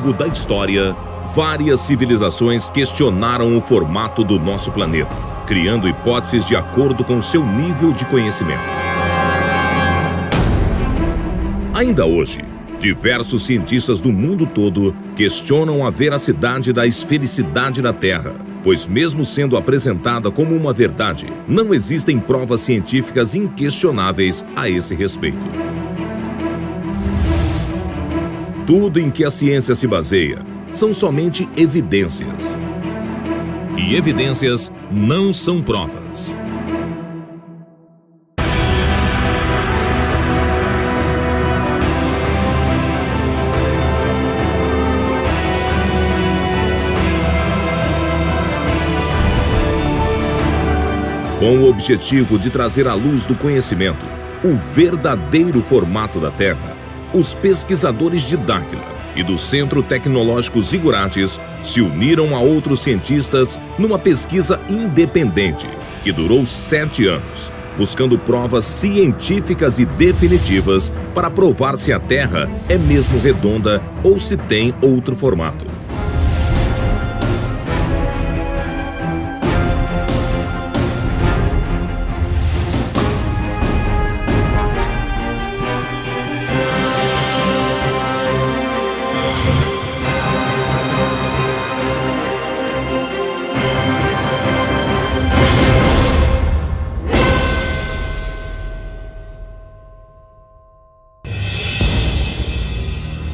longo da história, várias civilizações questionaram o formato do nosso planeta, criando hipóteses de acordo com seu nível de conhecimento. Ainda hoje, diversos cientistas do mundo todo questionam a veracidade da esfericidade da Terra, pois mesmo sendo apresentada como uma verdade, não existem provas científicas inquestionáveis a esse respeito. Tudo em que a ciência se baseia são somente evidências. E evidências não são provas. Com o objetivo de trazer à luz do conhecimento o verdadeiro formato da Terra, os pesquisadores de Dáquila e do Centro Tecnológico Zigurates se uniram a outros cientistas numa pesquisa independente que durou 7 anos, buscando provas científicas e definitivas para provar se a Terra é mesmo redonda ou se tem outro formato.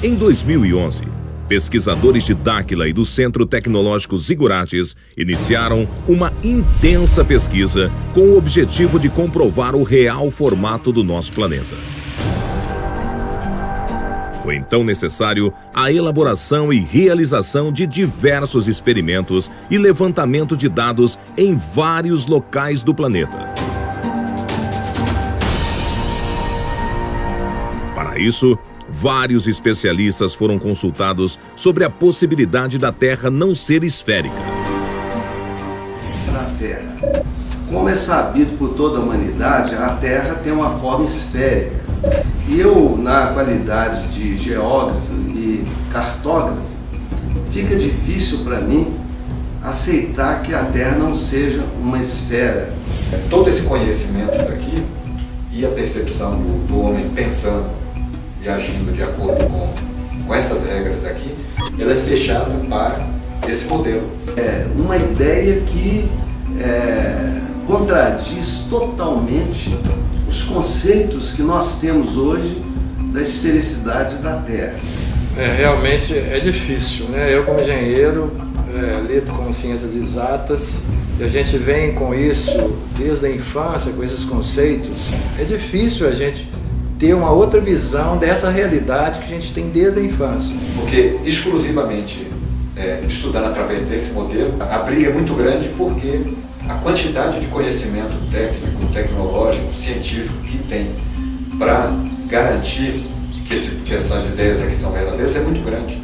Em 2011, pesquisadores de Dáquila e do Centro Tecnológico Zigurates iniciaram uma intensa pesquisa com o objetivo de comprovar o real formato do nosso planeta. Foi então necessário a elaboração e realização de diversos experimentos e levantamento de dados em vários locais do planeta. Para isso, vários especialistas foram consultados sobre a possibilidade da Terra não ser esférica. Na Terra. Como é sabido por toda a humanidade, a Terra tem uma forma esférica. E eu, na qualidade de geógrafo e cartógrafo, fica difícil para mim aceitar que a Terra não seja uma esfera. Todo esse conhecimento daqui e a percepção do homem pensando e agindo de acordo com essas regras aqui, ela é fechada para esse modelo. É uma ideia que contradiz totalmente os conceitos que nós temos hoje da esfericidade da Terra. Realmente é difícil, né? Eu como engenheiro lido com ciências exatas e a gente vem com isso desde a infância, com esses conceitos. É difícil a gente ter uma outra visão dessa realidade que a gente tem desde a infância. Porque exclusivamente estudando através desse modelo, a briga é muito grande porque a quantidade de conhecimento técnico, tecnológico, científico que tem para garantir que essas ideias aqui são verdadeiras é muito grande.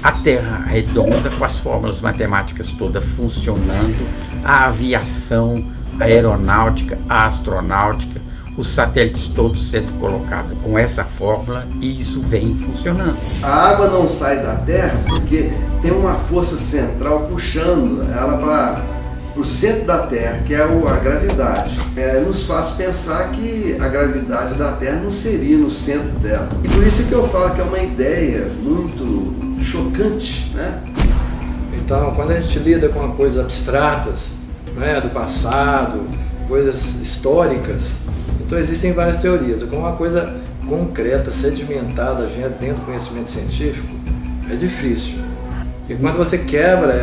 A Terra redonda, com as fórmulas matemáticas todas funcionando, a aviação, a aeronáutica, a astronáutica, os satélites todos sendo colocados com essa fórmula, e isso vem funcionando. A água não sai da Terra porque tem uma força central puxando ela para o centro da Terra, que é a gravidade. Nos faz pensar que a gravidade da Terra não seria no centro dela. E por isso que eu falo que é uma ideia muito chocante, né? Então, quando a gente lida com coisas abstratas, né, do passado, coisas históricas, então existem várias teorias. Com uma coisa concreta, sedimentada dentro do conhecimento científico, é difícil. E quando você quebra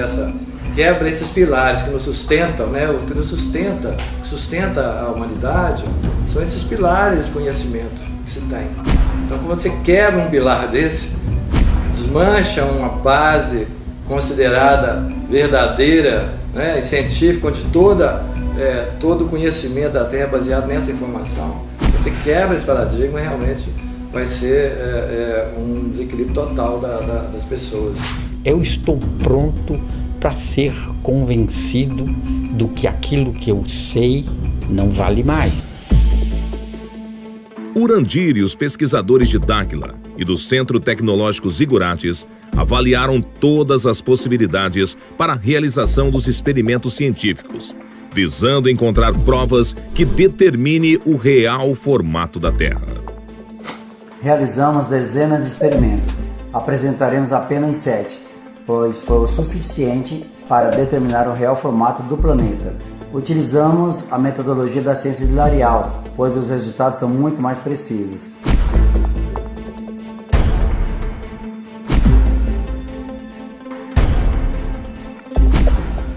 esses pilares que nos sustentam, né, o que nos sustenta a humanidade, são esses pilares de conhecimento que se tem. Então, quando você quebra um pilar desse, desmancha uma base considerada verdadeira, né, e científica, onde todo o conhecimento da Terra é baseado nessa informação. Você quebra esse paradigma e realmente vai ser um desequilíbrio total das pessoas. Eu estou pronto para ser convencido do que aquilo que eu sei não vale mais. Urandir e os pesquisadores de Dáquila e do Centro Tecnológico Zigurates avaliaram todas as possibilidades para a realização dos experimentos científicos, visando encontrar provas que determine o real formato da Terra. Realizamos dezenas de experimentos. Apresentaremos apenas 7, pois foi o suficiente para determinar o real formato do planeta. Utilizamos a metodologia da ciência de L'Arial, pois os resultados são muito mais precisos.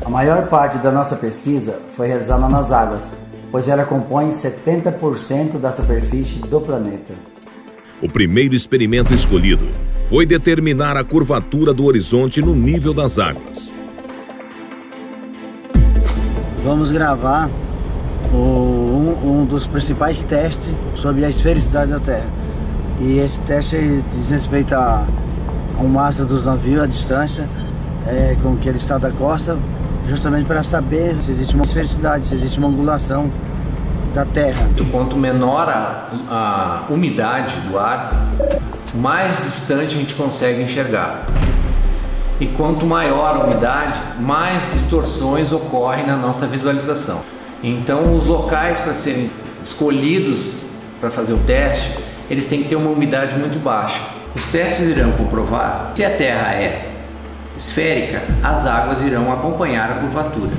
A maior parte da nossa pesquisa foi realizada nas águas, pois ela compõe 70% da superfície do planeta. O primeiro experimento escolhido foi determinar a curvatura do horizonte no nível das águas. Vamos gravar um dos principais testes sobre a esfericidade da Terra. E esse teste diz respeito ao mastro dos navios, a distância com que ele está da costa, justamente para saber se existe uma esfericidade, se existe uma angulação da Terra. Quanto menor a umidade do ar, mais distante a gente consegue enxergar. E quanto maior a umidade, mais distorções ocorrem na nossa visualização. Então, os locais para serem escolhidos para fazer o teste, eles têm que ter uma umidade muito baixa. Os testes irão comprovar se a Terra é esférica, as águas irão acompanhar a curvatura.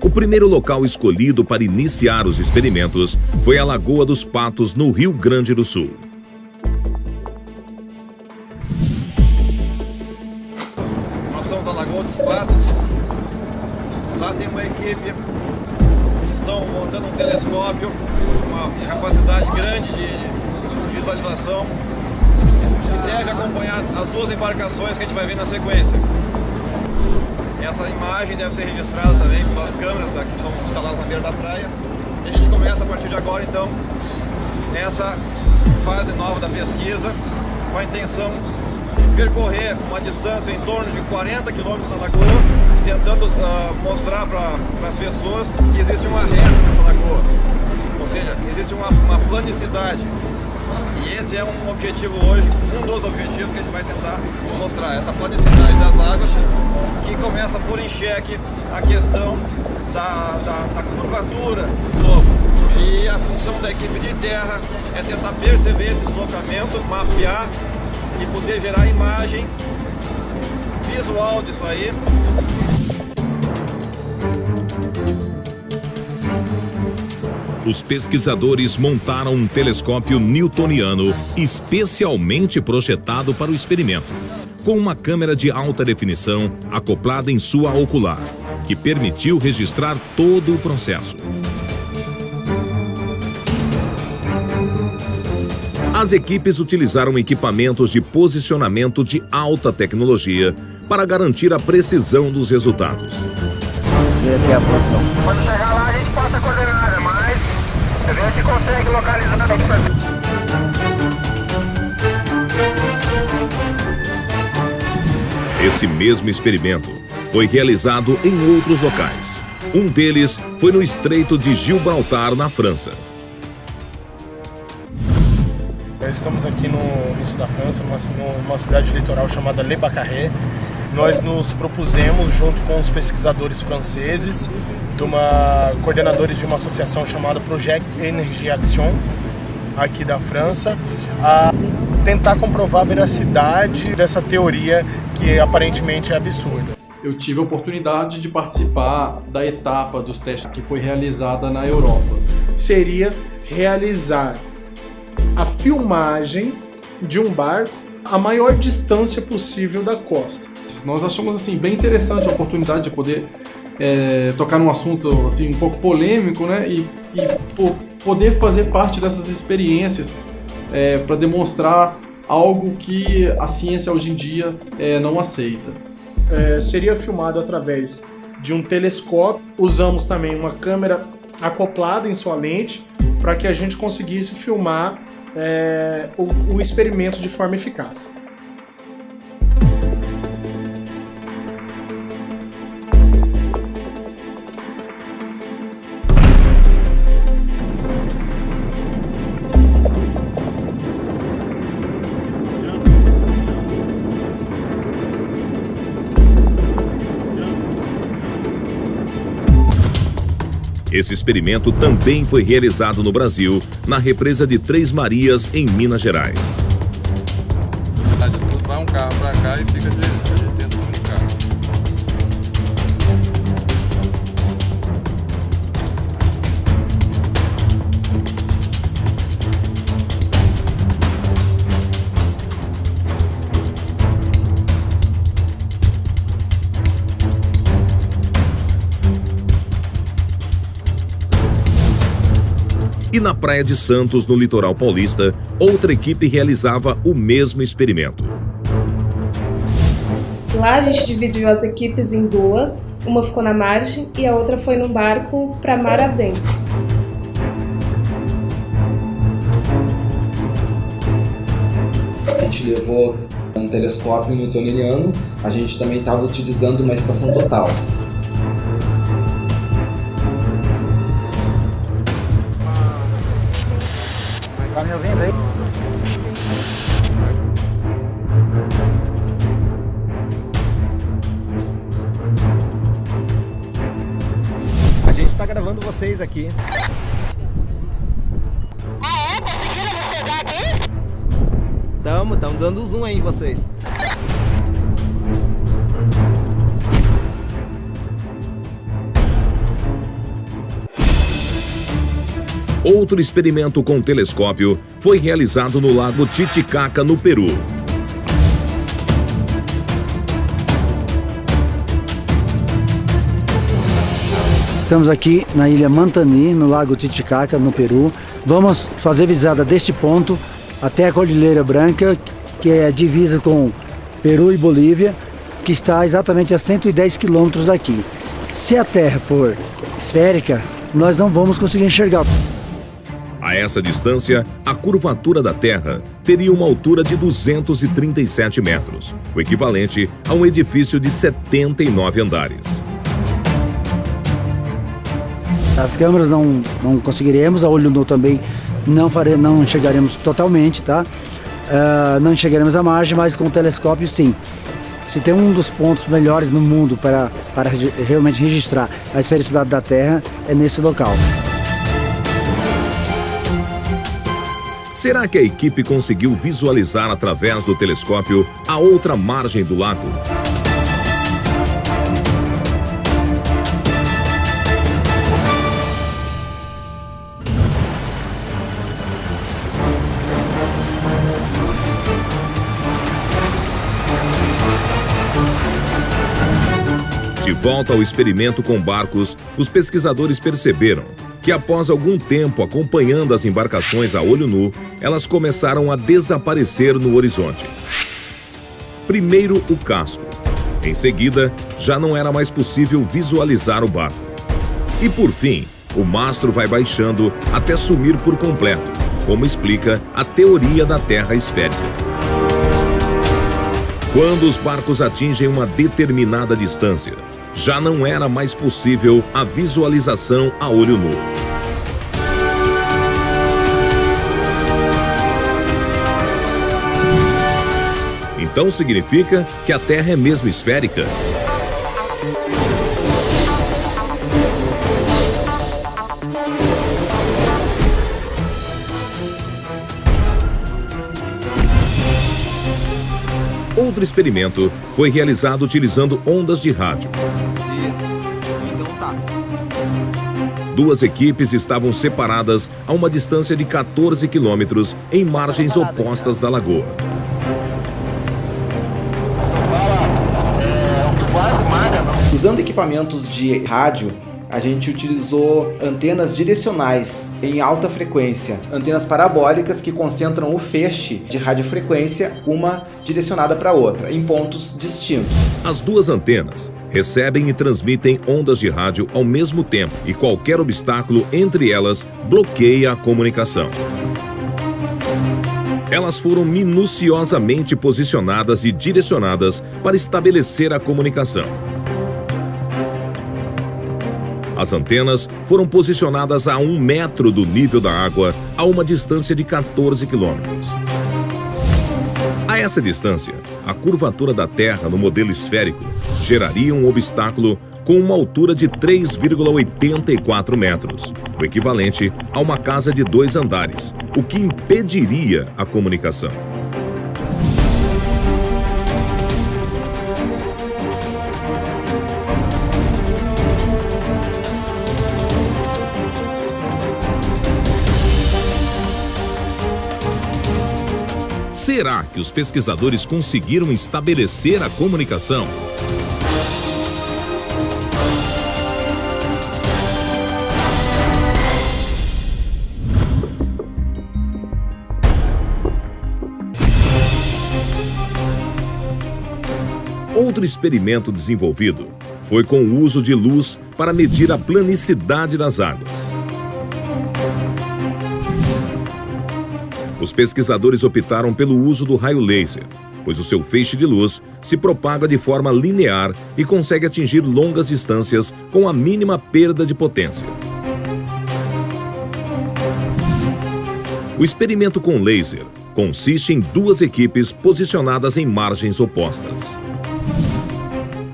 O primeiro local escolhido para iniciar os experimentos foi a Lagoa dos Patos, no Rio Grande do Sul. Nós estamos na Lagoa dos Patos. Lá tem uma equipe que estão montando um telescópio com uma capacidade grande de visualização, que deve acompanhar as duas embarcações que a gente vai ver na sequência. Essa imagem deve ser registrada também pelas câmeras que são instaladas na beira da praia. E a gente começa a partir de agora, então, essa fase nova da pesquisa, com a intenção de percorrer uma distância em torno de 40 quilômetros na lagoa, tentando mostrar para as pessoas que existe uma reta nessa lagoa, ou seja, existe uma planicidade. E esse é um objetivo hoje, um dos objetivos que a gente vai tentar mostrar, essa planicidade das águas, que começa a pôr em xeque a questão da curvatura do globo. E a função da equipe de terra é tentar perceber esse deslocamento, mapear e poder gerar imagem visual disso aí. Os pesquisadores montaram um telescópio newtoniano especialmente projetado para o experimento, com uma câmera de alta definição acoplada em sua ocular, que permitiu registrar todo o processo. As equipes utilizaram equipamentos de posicionamento de alta tecnologia para garantir a precisão dos resultados. Quando chegar lá a gente passa a coordenada, mas a gente consegue localizar. Esse mesmo experimento foi realizado em outros locais. Um deles foi no Estreito de Gibraltar, na França. Estamos aqui no sul da França, numa cidade litoral chamada Le Baccaré. Nós nos propusemos, junto com os pesquisadores franceses, coordenadores de uma associação chamada Projet Énergie Action, aqui da França, a tentar comprovar a veracidade dessa teoria que aparentemente é absurda. Eu tive a oportunidade de participar da etapa dos testes que foi realizada na Europa. Seria realizar a filmagem de um barco a maior distância possível da costa. Nós achamos assim bem interessante a oportunidade de poder tocar num assunto assim um pouco polêmico, né? E poder fazer parte dessas experiências para demonstrar algo que a ciência hoje em dia não aceita. Seria filmado através de um telescópio. Usamos também uma câmera acoplada em sua lente para que a gente conseguisse filmar o experimento de forma eficaz. Esse experimento também foi realizado no Brasil, na represa de Três Marias, em Minas Gerais. Vai um carro para cá e fica a gente tenta comunicar. E na Praia de Santos, no litoral paulista, outra equipe realizava o mesmo experimento. Lá a gente dividiu as equipes em duas, uma ficou na margem e a outra foi num barco para mar adentro. A gente levou um telescópio newtoniano, a gente também estava utilizando uma estação total. Tá me ouvindo aí? A gente tá gravando vocês aqui. Tamo dando zoom aí em vocês. Outro experimento com telescópio foi realizado no Lago Titicaca, no Peru. Estamos aqui na ilha Mantani, no Lago Titicaca, no Peru. Vamos fazer visada deste ponto até a Cordilheira Branca, que é a divisa com Peru e Bolívia, que está exatamente a 110 quilômetros daqui. Se a Terra for esférica, nós não vamos conseguir enxergar. A essa distância, a curvatura da Terra teria uma altura de 237 metros, o equivalente a um edifício de 79 andares. As câmeras não conseguiremos, a olho nu também não enxergaremos totalmente, tá? Não enxergaremos a margem, mas com o telescópio sim. Se tem um dos pontos melhores no mundo para realmente registrar a esfericidade da Terra, é nesse local. Será que a equipe conseguiu visualizar através do telescópio a outra margem do lago? De volta ao experimento com barcos, os pesquisadores perceberam que após algum tempo acompanhando as embarcações a olho nu, elas começaram a desaparecer no horizonte. Primeiro o casco. Em seguida, já não era mais possível visualizar o barco. E por fim, o mastro vai baixando até sumir por completo, como explica a teoria da Terra esférica. Quando os barcos atingem uma determinada distância, já não era mais possível a visualização a olho nu. Então significa que a Terra é mesmo esférica? Outro experimento foi realizado utilizando ondas de rádio. Então tá. Duas equipes estavam separadas a uma distância de 14 quilômetros em margens opostas da lagoa. Usando equipamentos de rádio, a gente utilizou antenas direcionais em alta frequência, antenas parabólicas que concentram o feixe de radiofrequência, uma direcionada para a outra, em pontos distintos. As duas antenas recebem e transmitem ondas de rádio ao mesmo tempo e qualquer obstáculo entre elas bloqueia a comunicação. Elas foram minuciosamente posicionadas e direcionadas para estabelecer a comunicação. As antenas foram posicionadas a 1 metro do nível da água, a uma distância de 14 quilômetros. A essa distância, a curvatura da Terra no modelo esférico geraria um obstáculo com uma altura de 3,84 metros, o equivalente a uma casa de 2 andares, o que impediria a comunicação. Será que os pesquisadores conseguiram estabelecer a comunicação? Outro experimento desenvolvido foi com o uso de luz para medir a planicidade das águas. Os pesquisadores optaram pelo uso do raio laser, pois o seu feixe de luz se propaga de forma linear e consegue atingir longas distâncias com a mínima perda de potência. O experimento com laser consiste em 2 equipes posicionadas em margens opostas.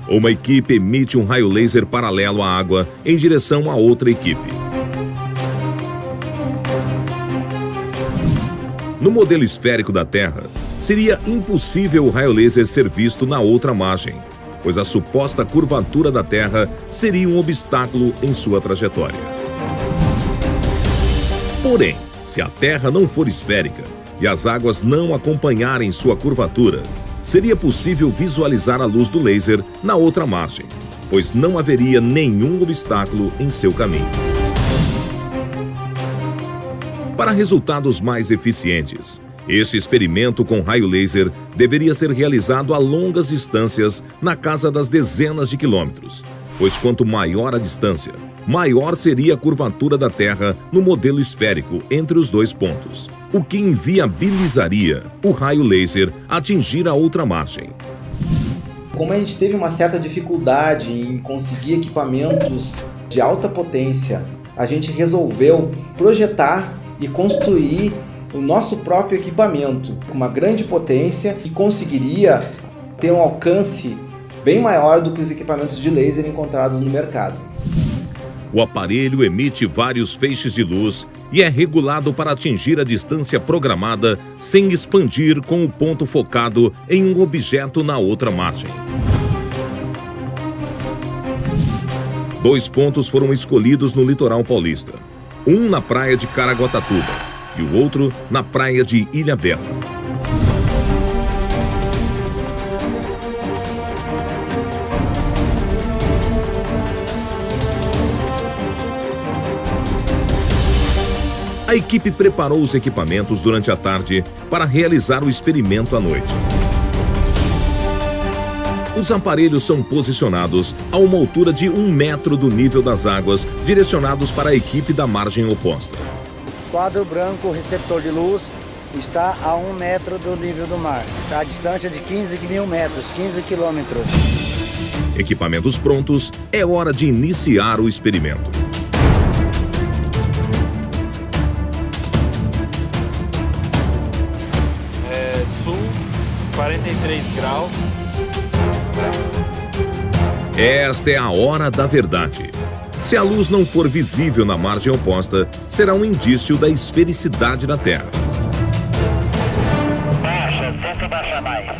Uma equipe emite um raio laser paralelo à água em direção à outra equipe. No modelo esférico da Terra, seria impossível o raio laser ser visto na outra margem, pois a suposta curvatura da Terra seria um obstáculo em sua trajetória. Porém, se a Terra não for esférica e as águas não acompanharem sua curvatura, seria possível visualizar a luz do laser na outra margem, pois não haveria nenhum obstáculo em seu caminho. Para resultados mais eficientes, esse experimento com raio laser deveria ser realizado a longas distâncias na casa das dezenas de quilômetros, pois quanto maior a distância, maior seria a curvatura da Terra no modelo esférico entre os 2 pontos, o que inviabilizaria o raio laser atingir a outra margem. Como a gente teve uma certa dificuldade em conseguir equipamentos de alta potência, a gente resolveu projetar e construir o nosso próprio equipamento com uma grande potência que conseguiria ter um alcance bem maior do que os equipamentos de laser encontrados no mercado. O aparelho emite vários feixes de luz e é regulado para atingir a distância programada sem expandir com o ponto focado em um objeto na outra margem. 2 pontos foram escolhidos no litoral paulista. Um na praia de Caraguatatuba e o outro na praia de Ilhabela. A equipe preparou os equipamentos durante a tarde para realizar o experimento à noite. Os aparelhos são posicionados a uma altura de 1 metro do nível das águas, direcionados para a equipe da margem oposta. O quadro branco receptor de luz está a 1 metro do nível do mar, a distância de 15 mil metros, 15 quilômetros. Equipamentos prontos, é hora de iniciar o experimento. Sul, 43 graus. Esta é a hora da verdade. Se a luz não for visível na margem oposta, será um indício da esfericidade da Terra. Baixa, tenta baixar mais. Tá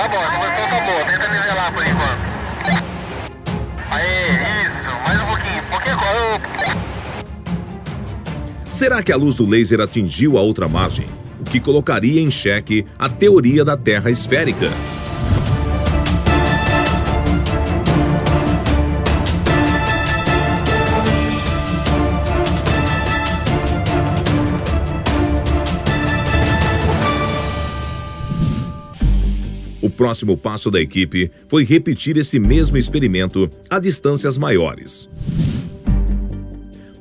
bom, a conversão tá boa, tenta nivelar por enquanto. Aí, isso, mais um pouquinho, Será que a luz do laser atingiu a outra margem, o que colocaria em xeque a teoria da Terra esférica? O próximo passo da equipe foi repetir esse mesmo experimento a distâncias maiores.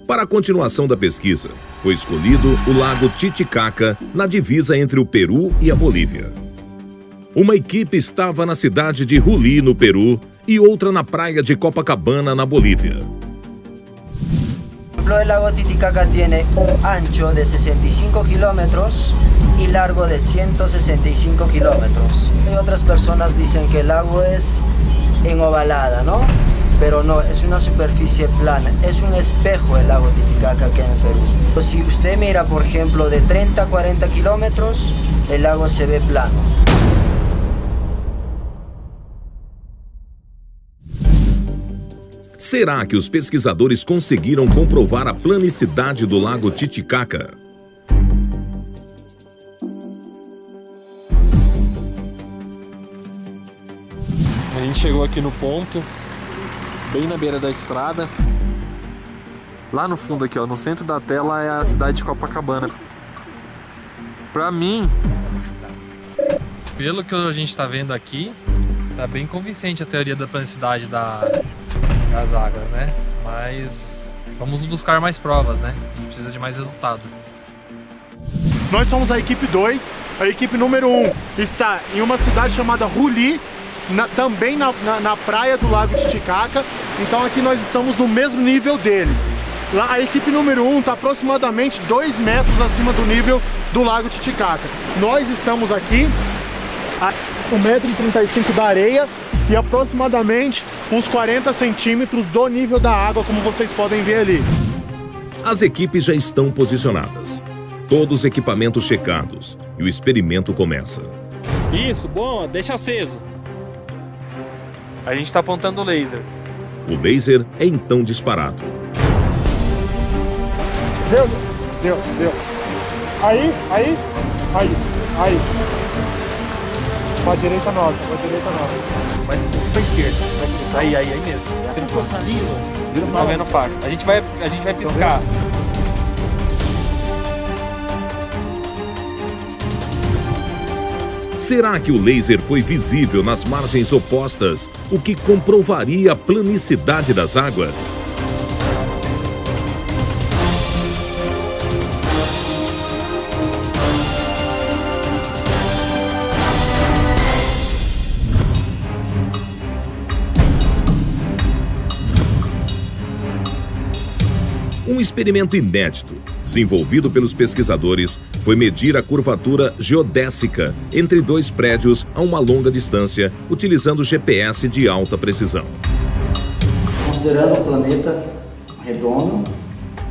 Para a continuação da pesquisa, foi escolhido o lago Titicaca, na divisa entre o Peru e a Bolívia. Uma equipe estava na cidade de Juli, no Peru, e outra na praia de Copacabana, na Bolívia. ejemplo, el lago Titicaca tiene un ancho de 65 kilómetros y largo de 165 kilómetros. Y otras personas dicen que el lago es enovalada, ¿no? Pero no, es una superficie plana, es un espejo el lago Titicaca aquí en el Perú. Pues si usted mira, por ejemplo, de 30 a 40 kilómetros, el lago se ve plano. Será que os pesquisadores conseguiram comprovar a planicidade do lago Titicaca? A gente chegou aqui no ponto, bem na beira da estrada. Lá no fundo aqui, ó, no centro da tela é a cidade de Copacabana. Pra mim, pelo que a gente tá vendo aqui, tá bem convincente a teoria da planicidade das águas, né? Mas vamos buscar mais provas, né? A gente precisa de mais resultado. Nós somos a equipe 2, a equipe número 1 está em uma cidade chamada Ruli, também na praia do lago Titicaca, então aqui nós estamos no mesmo nível deles. Lá, a equipe número 1 está aproximadamente 2 metros acima do nível do lago Titicaca. Nós estamos aqui a 1,35 m da areia e aproximadamente uns 40 centímetros do nível da água, como vocês podem ver ali. As equipes já estão posicionadas, todos os equipamentos checados e o experimento começa. Isso, bom, deixa aceso. A gente está apontando o laser. O laser é então disparado. Deu. Aí. Pra direita nossa. Vai pra esquerda. Aí mesmo. Tá vendo faixa. A gente vai piscar. Será que o laser foi visível nas margens opostas, o que comprovaria a planicidade das águas? Um experimento inédito, desenvolvido pelos pesquisadores, foi medir a curvatura geodésica entre 2 prédios a uma longa distância, utilizando GPS de alta precisão. Considerando o planeta redondo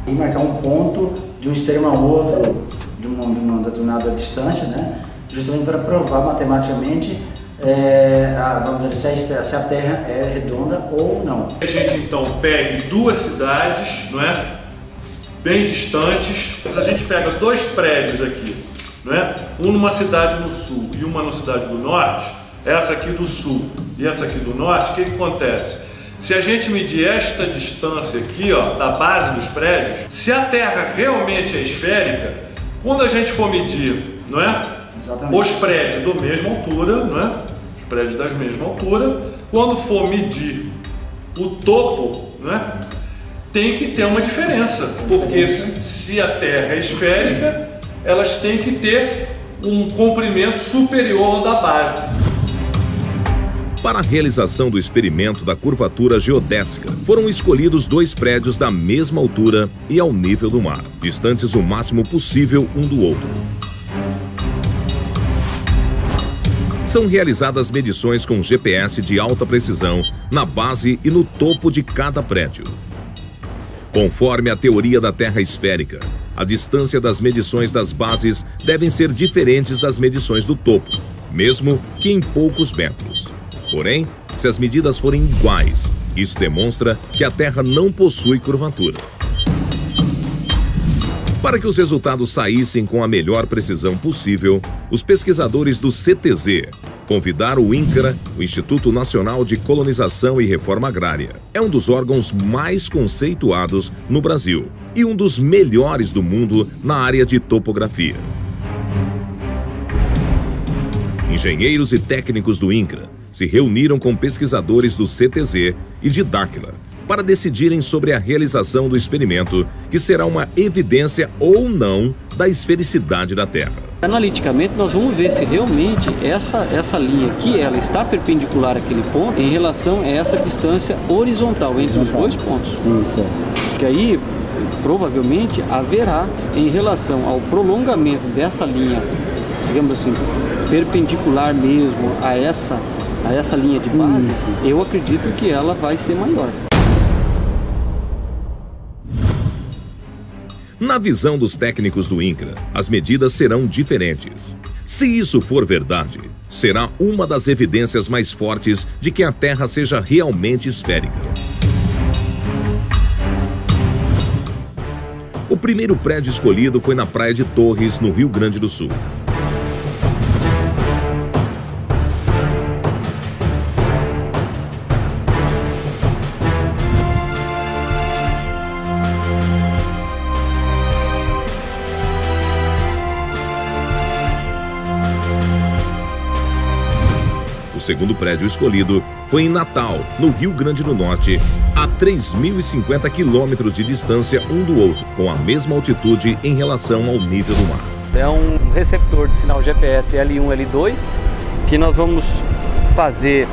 e marcar um ponto de um extremo ao outro de uma determinada distância, né? Justamente para provar matematicamente se a Terra é redonda ou não. A gente então pegue 2 cidades, não é? Bem distantes. A gente pega 2 prédios aqui, não é? Um numa cidade no sul e uma na cidade do norte. Essa aqui do sul e essa aqui do norte. O que acontece? Se a gente medir esta distância aqui, ó, da base dos prédios, se a Terra realmente é esférica, quando a gente for medir, não é? Exatamente. Os prédios da mesma altura, não é? Os prédios da mesma altura, quando for medir o topo, não é? Tem que ter uma diferença, porque se a Terra é esférica, elas têm que ter um comprimento superior ao da base. Para a realização do experimento da curvatura geodésica, foram escolhidos 2 prédios da mesma altura e ao nível do mar, distantes o máximo possível um do outro. São realizadas medições com GPS de alta precisão na base e no topo de cada prédio. Conforme a teoria da Terra esférica, a distância das medições das bases devem ser diferentes das medições do topo, mesmo que em poucos metros. Porém, se as medidas forem iguais, isso demonstra que a Terra não possui curvatura. Para que os resultados saíssem com a melhor precisão possível, os pesquisadores do CTZ convidaram o INCRA, o Instituto Nacional de Colonização e Reforma Agrária. É um dos órgãos mais conceituados no Brasil e um dos melhores do mundo na área de topografia. Engenheiros e técnicos do INCRA se reuniram com pesquisadores do CTZ e de Dáquila para decidirem sobre a realização do experimento, que será uma evidência ou não da esfericidade da Terra. Analiticamente, nós vamos ver se realmente essa linha aqui, ela está perpendicular àquele ponto em relação a essa distância horizontal entre os 2 pontos. Isso. Porque aí, provavelmente haverá, em relação ao prolongamento dessa linha, digamos assim, perpendicular mesmo a essa linha de base, eu acredito que ela vai ser maior. Na visão dos técnicos do INCRA, as medidas serão diferentes. Se isso for verdade, será uma das evidências mais fortes de que a Terra seja realmente esférica. O primeiro prédio escolhido foi na Praia de Torres, no Rio Grande do Sul. O segundo prédio escolhido foi em Natal, no Rio Grande do Norte, a 3.050 quilômetros de distância um do outro, com a mesma altitude em relação ao nível do mar. É um receptor de sinal GPS L1, L2, que nós vamos fazer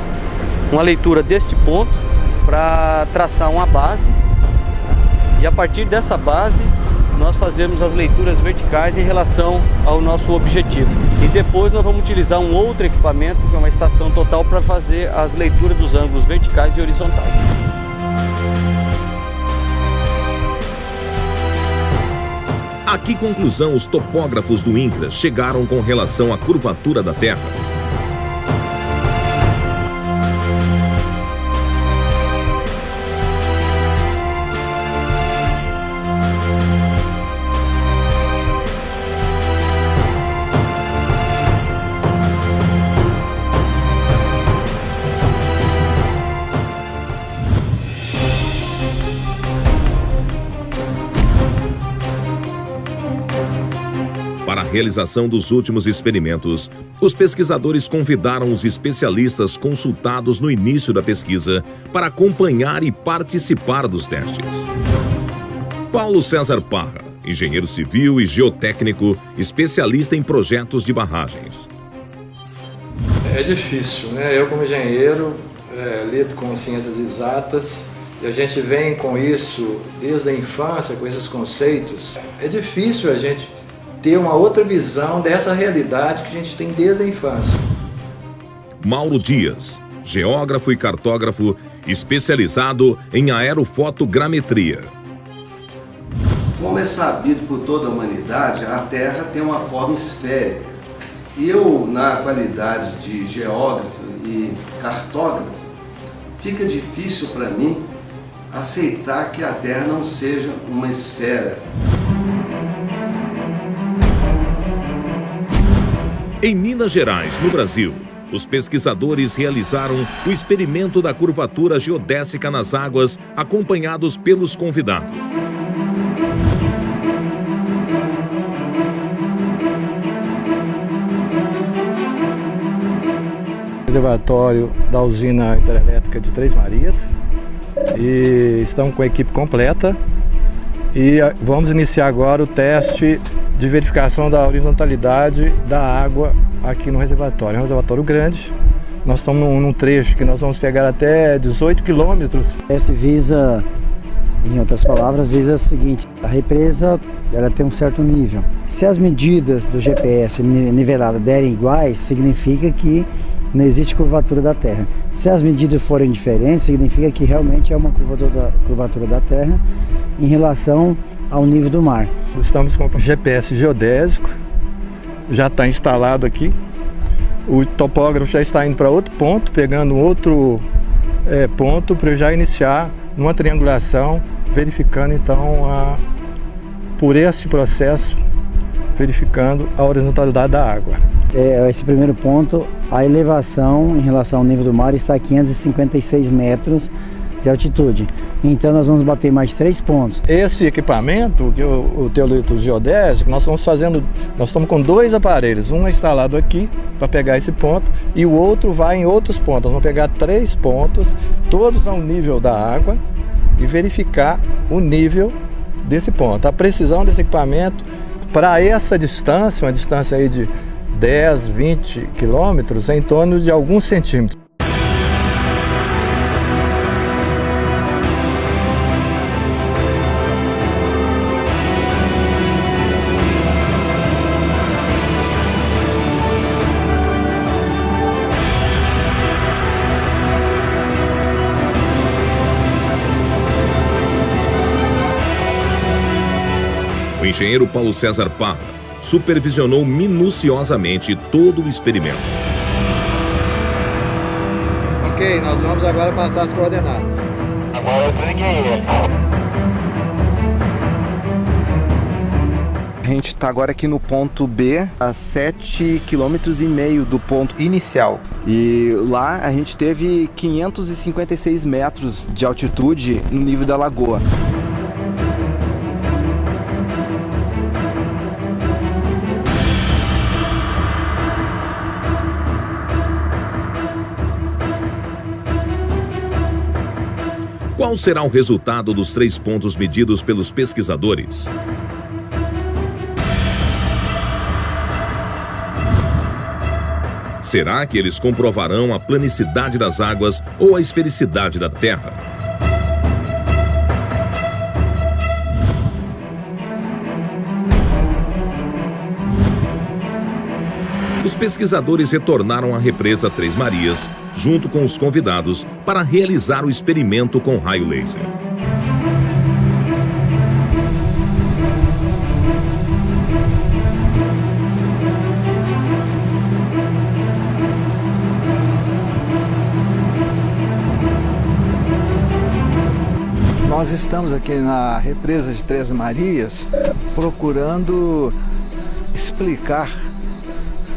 uma leitura deste ponto para traçar uma base, e a partir dessa base nós fazemos as leituras verticais em relação ao nosso objetivo. E depois nós vamos utilizar um outro equipamento, que é uma estação total, para fazer as leituras dos ângulos verticais e horizontais. A que conclusão os topógrafos do INCRA chegaram com relação à curvatura da Terra? Para a realização dos últimos experimentos, os pesquisadores convidaram os especialistas consultados no início da pesquisa para acompanhar e participar dos testes. Paulo César Parra, engenheiro civil e geotécnico, especialista em projetos de barragens. É difícil, né? Eu como engenheiro lido com ciências exatas e a gente vem com isso desde a infância, com esses conceitos. É difícil a gente ter uma outra visão dessa realidade que a gente tem desde a infância. Mauro Dias, geógrafo e cartógrafo, especializado em aerofotogrametria. Como é sabido por toda a humanidade, a Terra tem uma forma esférica. E eu, na qualidade de geógrafo e cartógrafo, fica difícil para mim aceitar que a Terra não seja uma esfera. Em Minas Gerais, no Brasil, os pesquisadores realizaram o experimento da curvatura geodésica nas águas, acompanhados pelos convidados. Reservatório da usina hidrelétrica de Três Marias, e estamos com a equipe completa e vamos iniciar agora o teste de verificação da horizontalidade da água aqui no reservatório. É um reservatório grande, nós estamos num trecho que nós vamos pegar até 18 quilômetros. Esse visa, em outras palavras, visa o seguinte: a represa ela tem um certo nível. Se as medidas do GPS nivelada derem iguais, significa que não existe curvatura da Terra. Se as medidas forem diferentes, significa que realmente é uma curvatura da Terra em relação ao nível do mar. Estamos com o GPS geodésico, já está instalado aqui. O topógrafo já está indo para outro ponto, pegando outro ponto para já iniciar numa triangulação, verificando então por esse processo, verificando a horizontalidade da água. Esse primeiro ponto, a elevação em relação ao nível do mar está a 556 metros de altitude. Então nós vamos bater mais 3 pontos. Esse equipamento, o teolito geodésico, nós estamos com 2 aparelhos. Um é instalado aqui para pegar esse ponto e o outro vai em outros pontos. Nós vamos pegar 3 pontos, todos ao nível da água, e verificar o nível desse ponto. A precisão desse equipamento para essa distância, uma distância aí de 10, 20 quilômetros, é em torno de alguns centímetros. O engenheiro Paulo César Parra supervisionou minuciosamente todo o experimento. Ok, nós vamos agora passar as coordenadas. Agora eu peguei. A gente está agora aqui no ponto B, a 7,5 km do ponto inicial. E lá a gente teve 556 metros de altitude no nível da lagoa. Qual será o resultado dos 3 pontos medidos pelos pesquisadores? Será que eles comprovarão a planicidade das águas ou a esfericidade da Terra? Os pesquisadores retornaram à represa Três Marias, junto com os convidados, para realizar o experimento com raio laser. Nós estamos aqui na represa de Três Marias procurando explicar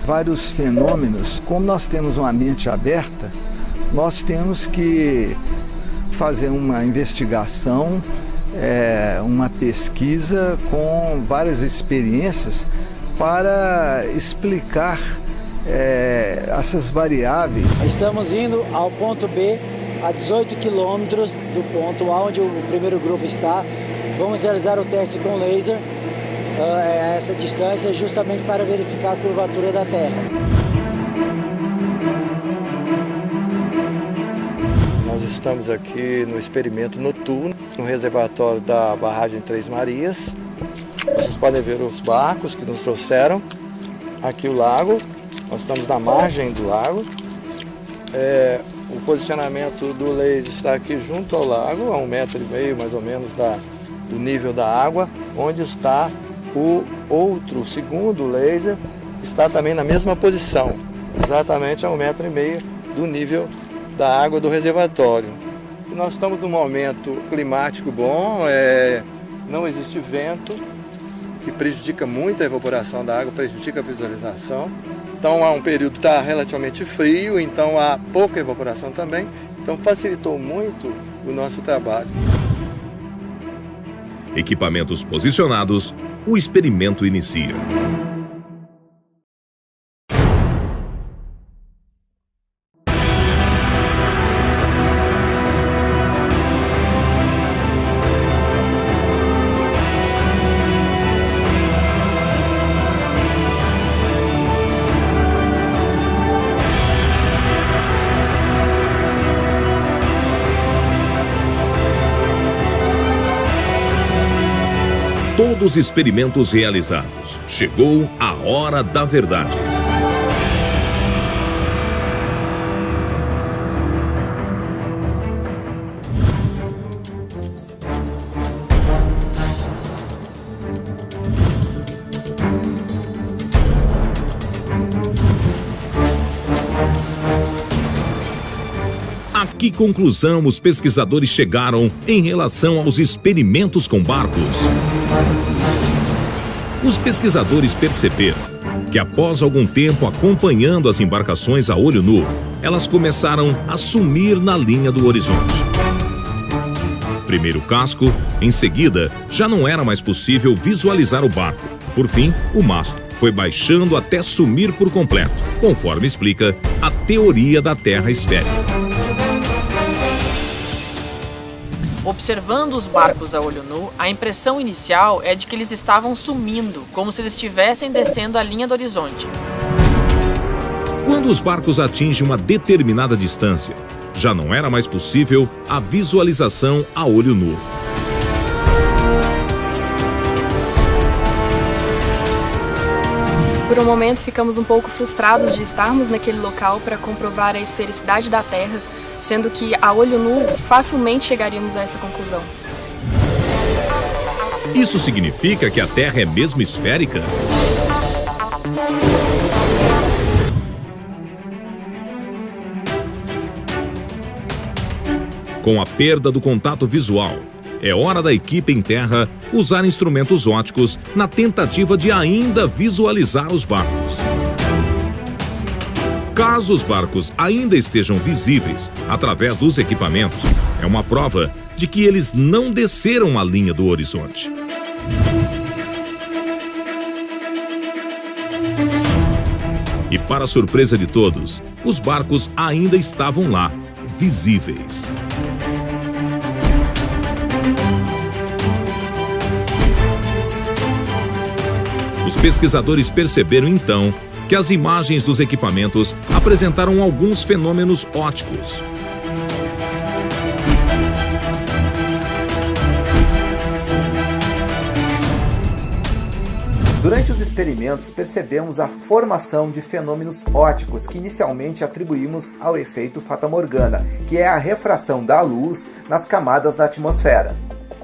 vários fenômenos. Como nós temos uma mente aberta, nós temos que fazer uma investigação, uma pesquisa com várias experiências para explicar essas variáveis. Estamos indo ao ponto B, a 18 quilômetros do ponto onde o primeiro grupo está. Vamos realizar o teste com laser a essa distância, justamente para verificar a curvatura da Terra. Nós estamos aqui no experimento noturno, no reservatório da barragem Três Marias. Vocês podem ver os barcos que nos trouxeram. Aqui o lago, nós estamos na margem do lago. O posicionamento do laser está aqui junto ao lago, a 1,5 metro mais ou menos do nível da água, onde está o outro, segundo laser, está também na mesma posição, exatamente a 1,5 metro do nível da água do reservatório. E nós estamos num momento climático bom, não existe vento, que prejudica muito a evaporação da água, prejudica a visualização. Então há um período que está relativamente frio, então há pouca evaporação também, então facilitou muito o nosso trabalho. Equipamentos posicionados, o experimento inicia. Todos os experimentos realizados. Chegou a hora da verdade. A que conclusão os pesquisadores chegaram em relação aos experimentos com barcos? Os pesquisadores perceberam que após algum tempo acompanhando as embarcações a olho nu, elas começaram a sumir na linha do horizonte. Primeiro o casco, em seguida, já não era mais possível visualizar o barco. Por fim, o mastro foi baixando até sumir por completo, conforme explica a teoria da Terra esférica. Observando os barcos a olho nu, a impressão inicial é de que eles estavam sumindo, como se eles estivessem descendo a linha do horizonte. Quando os barcos atingem uma determinada distância, já não era mais possível a visualização a olho nu. Por um momento ficamos um pouco frustrados de estarmos naquele local para comprovar a esfericidade da Terra, sendo que a olho nu facilmente chegaríamos a essa conclusão. Isso significa que a Terra é mesmo esférica? Com a perda do contato visual, é hora da equipe em terra usar instrumentos ópticos na tentativa de ainda visualizar os barcos. Caso os barcos ainda estejam visíveis através dos equipamentos, é uma prova de que eles não desceram a linha do horizonte. E para surpresa de todos, os barcos ainda estavam lá, visíveis. Os pesquisadores perceberam então que as imagens dos equipamentos apresentaram alguns fenômenos ópticos. Durante os experimentos, percebemos a formação de fenômenos ópticos que inicialmente atribuímos ao efeito fatamorgana, que é a refração da luz nas camadas da atmosfera.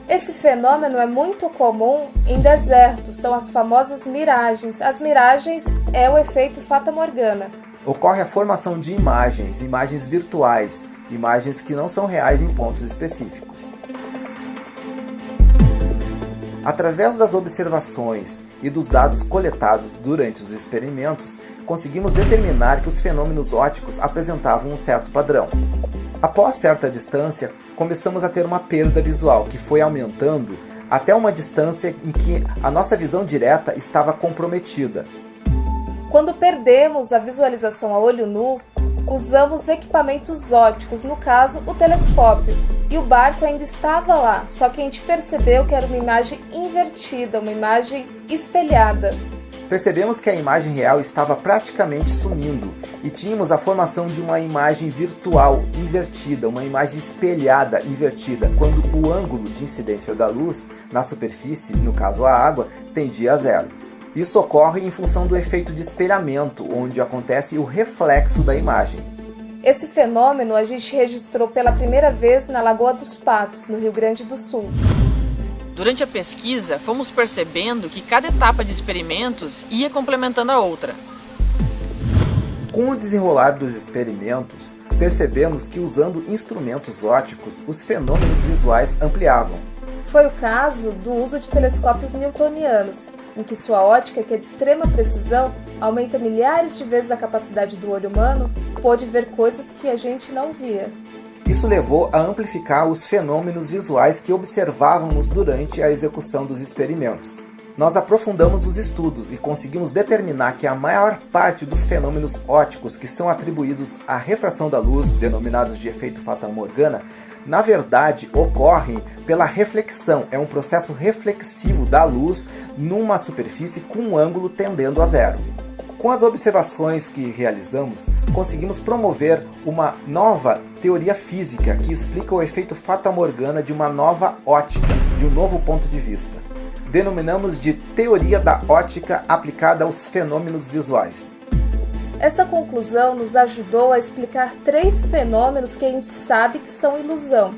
Esse fenômeno é muito comum em desertos, são as famosas miragens. As miragens é o efeito fatamorgana. Ocorre a formação de imagens virtuais, imagens que não são reais em pontos específicos. Através das observações e dos dados coletados durante os experimentos, conseguimos determinar que os fenômenos ópticos apresentavam um certo padrão. Após certa distância, começamos a ter uma perda visual que foi aumentando até uma distância em que a nossa visão direta estava comprometida. Quando perdemos a visualização a olho nu, usamos equipamentos ópticos, no caso o telescópio, e o barco ainda estava lá, só que a gente percebeu que era uma imagem invertida, uma imagem espelhada. Percebemos que a imagem real estava praticamente sumindo e tínhamos a formação de uma imagem virtual invertida, uma imagem espelhada invertida, quando o ângulo de incidência da luz na superfície, no caso a água, tendia a zero. Isso ocorre em função do efeito de espelhamento, onde acontece o reflexo da imagem. Esse fenômeno a gente registrou pela primeira vez na Lagoa dos Patos, no Rio Grande do Sul. Durante a pesquisa, fomos percebendo que cada etapa de experimentos ia complementando a outra. Com o desenrolar dos experimentos, percebemos que usando instrumentos ópticos, os fenômenos visuais ampliavam. Foi o caso do uso de telescópios newtonianos, em que sua ótica, que é de extrema precisão, aumenta milhares de vezes a capacidade do olho humano, pôde ver coisas que a gente não via. Isso levou a amplificar os fenômenos visuais que observávamos durante a execução dos experimentos. Nós aprofundamos os estudos e conseguimos determinar que a maior parte dos fenômenos ópticos que são atribuídos à refração da luz, denominados de efeito fatamorgana, na verdade ocorrem pela reflexão. É um processo reflexivo da luz numa superfície com um ângulo tendendo a zero. Com as observações que realizamos, conseguimos promover uma nova teoria física que explica o efeito fatamorgana de uma nova ótica, de um novo ponto de vista. Denominamos de teoria da ótica aplicada aos fenômenos visuais. Essa conclusão nos ajudou a explicar 3 fenômenos que a gente sabe que são ilusão.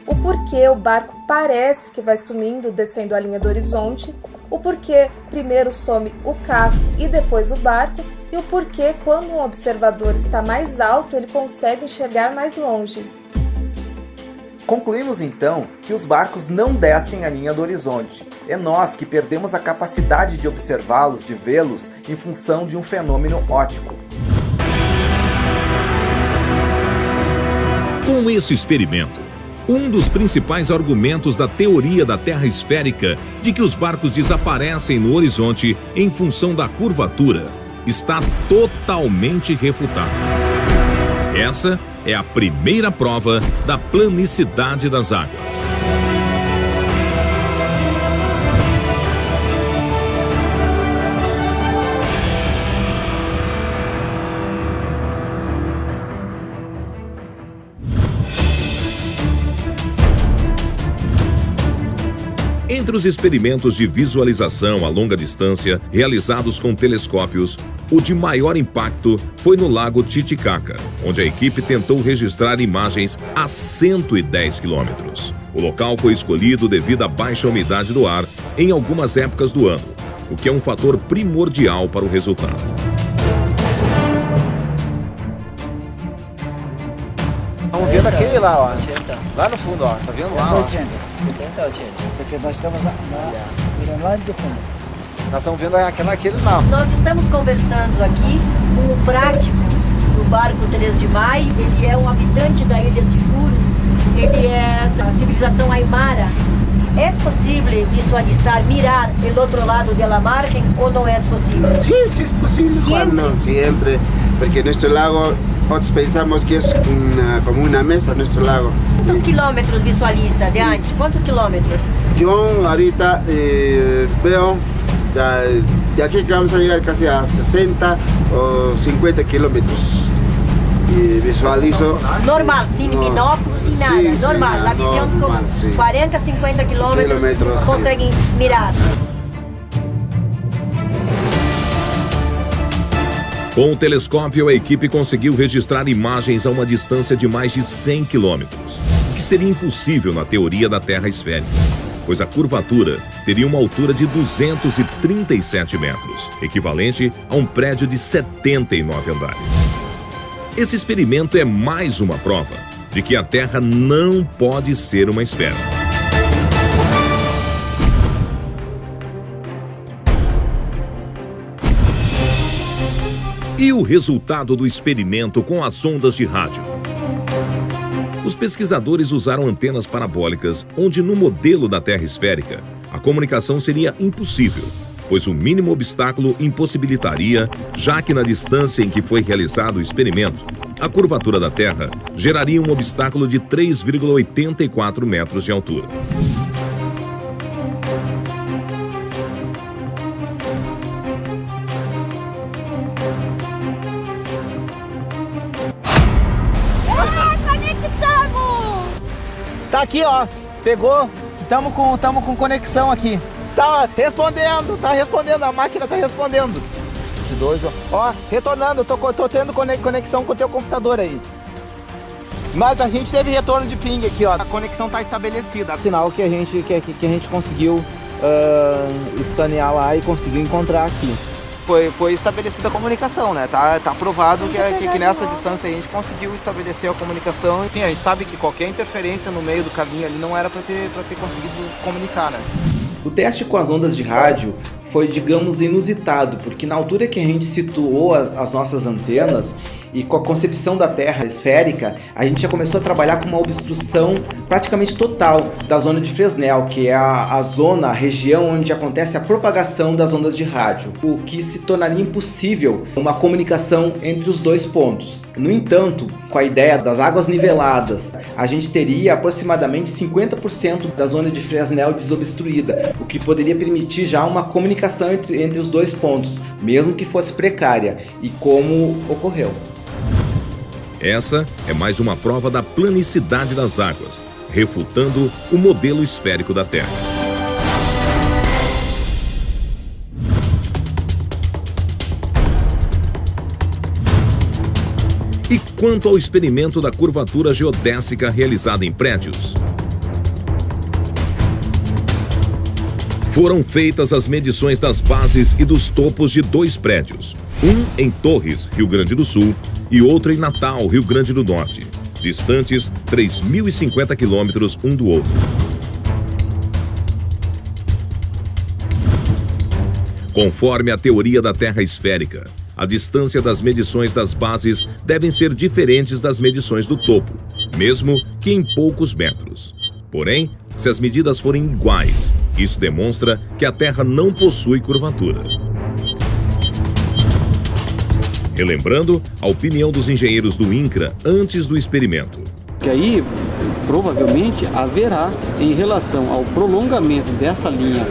O porquê o barco parece que vai sumindo, descendo a linha do horizonte, o porquê primeiro some o casco e depois o barco, e o porquê quando um observador está mais alto ele consegue enxergar mais longe. Concluímos então que os barcos não descem a linha do horizonte. É nós que perdemos a capacidade de observá-los, de vê-los, em função de um fenômeno óptico. Com esse experimento, um dos principais argumentos da teoria da Terra esférica de que os barcos desaparecem no horizonte em função da curvatura está totalmente refutado. Essa é a primeira prova da planicidade das águas. Entre os experimentos de visualização a longa distância realizados com telescópios, o de maior impacto foi no Lago Titicaca, onde a equipe tentou registrar imagens a 110 quilômetros. O local foi escolhido devido à baixa umidade do ar em algumas épocas do ano, o que é um fator primordial para o resultado. Vamos ver daquele lá, ó. Lá no fundo, ó. Tá vendo lá? 80. 70, 80. Isso aqui nós estamos mirando lá do fundo. Nós estamos vendo aquele lá. Nós estamos conversando aqui com o prático do barco 3 de Maio. Ele é um habitante da ilha de Puros. Ele é da civilização Aymara. É possível visualizar, mirar o outro lado da margem ou não é possível? Sí, sí es posible, Juan, no siempre, porque nuestro lago, nosotros pensamos que es como una mesa nuestro lago. Quantos quilômetros visualiza de antes? Quantos quilômetros? Yo ahorita veo de aquí que vamos a llegar casi a 60 o 50 kilómetros. E visualizo... Normal, sem binóculo, sem nada, sim, normal. sim, A visão normal, com sim. 40, 50 quilômetros conseguem mirar. Com o telescópio, a equipe conseguiu registrar imagens a uma distância de mais de 100 quilômetros, o que seria impossível na teoria da Terra esférica, pois a curvatura teria uma altura de 237 metros, equivalente a um prédio de 79 andares. Esse experimento é mais uma prova de que a Terra não pode ser uma esfera. E o resultado do experimento com as ondas de rádio? Os pesquisadores usaram antenas parabólicas, onde no modelo da Terra esférica, a comunicação seria impossível, pois o mínimo obstáculo impossibilitaria, já que na distância em que foi realizado o experimento, a curvatura da Terra geraria um obstáculo de 3,84 metros de altura. Tá aqui, ó. Pegou. Tamo com conexão aqui. Tá respondendo, a máquina tá respondendo. 22, ó, retornando, tô tendo conexão com o teu computador aí. Mas a gente teve retorno de ping aqui, ó. A conexão tá estabelecida. Sinal que a gente conseguiu escanear lá e conseguiu encontrar aqui. Foi estabelecida a comunicação, né? Tá provado que nessa distância a gente conseguiu estabelecer a comunicação. Sim, a gente sabe que qualquer interferência no meio do caminho ali não era para ter conseguido comunicar, né? O teste com as ondas de rádio foi, digamos, inusitado, porque na altura que a gente situou as nossas antenas e com a concepção da Terra esférica, a gente já começou a trabalhar com uma obstrução praticamente total da zona de Fresnel, que é a região onde acontece a propagação das ondas de rádio, o que se tornaria impossível uma comunicação entre os dois pontos. No entanto, com a ideia das águas niveladas, a gente teria aproximadamente 50% da zona de Fresnel desobstruída, o que poderia permitir já uma comunicação entre os dois pontos, mesmo que fosse precária, e como ocorreu. Essa é mais uma prova da planicidade das águas, refutando o modelo esférico da Terra. E quanto ao experimento da curvatura geodésica realizada em prédios? Foram feitas as medições das bases e dos topos de 2 prédios, um em Torres, Rio Grande do Sul, e outro em Natal, Rio Grande do Norte, distantes 3.050 quilômetros um do outro. Conforme a teoria da Terra esférica, a distância das medições das bases devem ser diferentes das medições do topo, mesmo que em poucos metros. Porém, se as medidas forem iguais, isso demonstra que a Terra não possui curvatura. Relembrando a opinião dos engenheiros do INCRA antes do experimento. Que aí, provavelmente, haverá, em relação ao prolongamento dessa linha,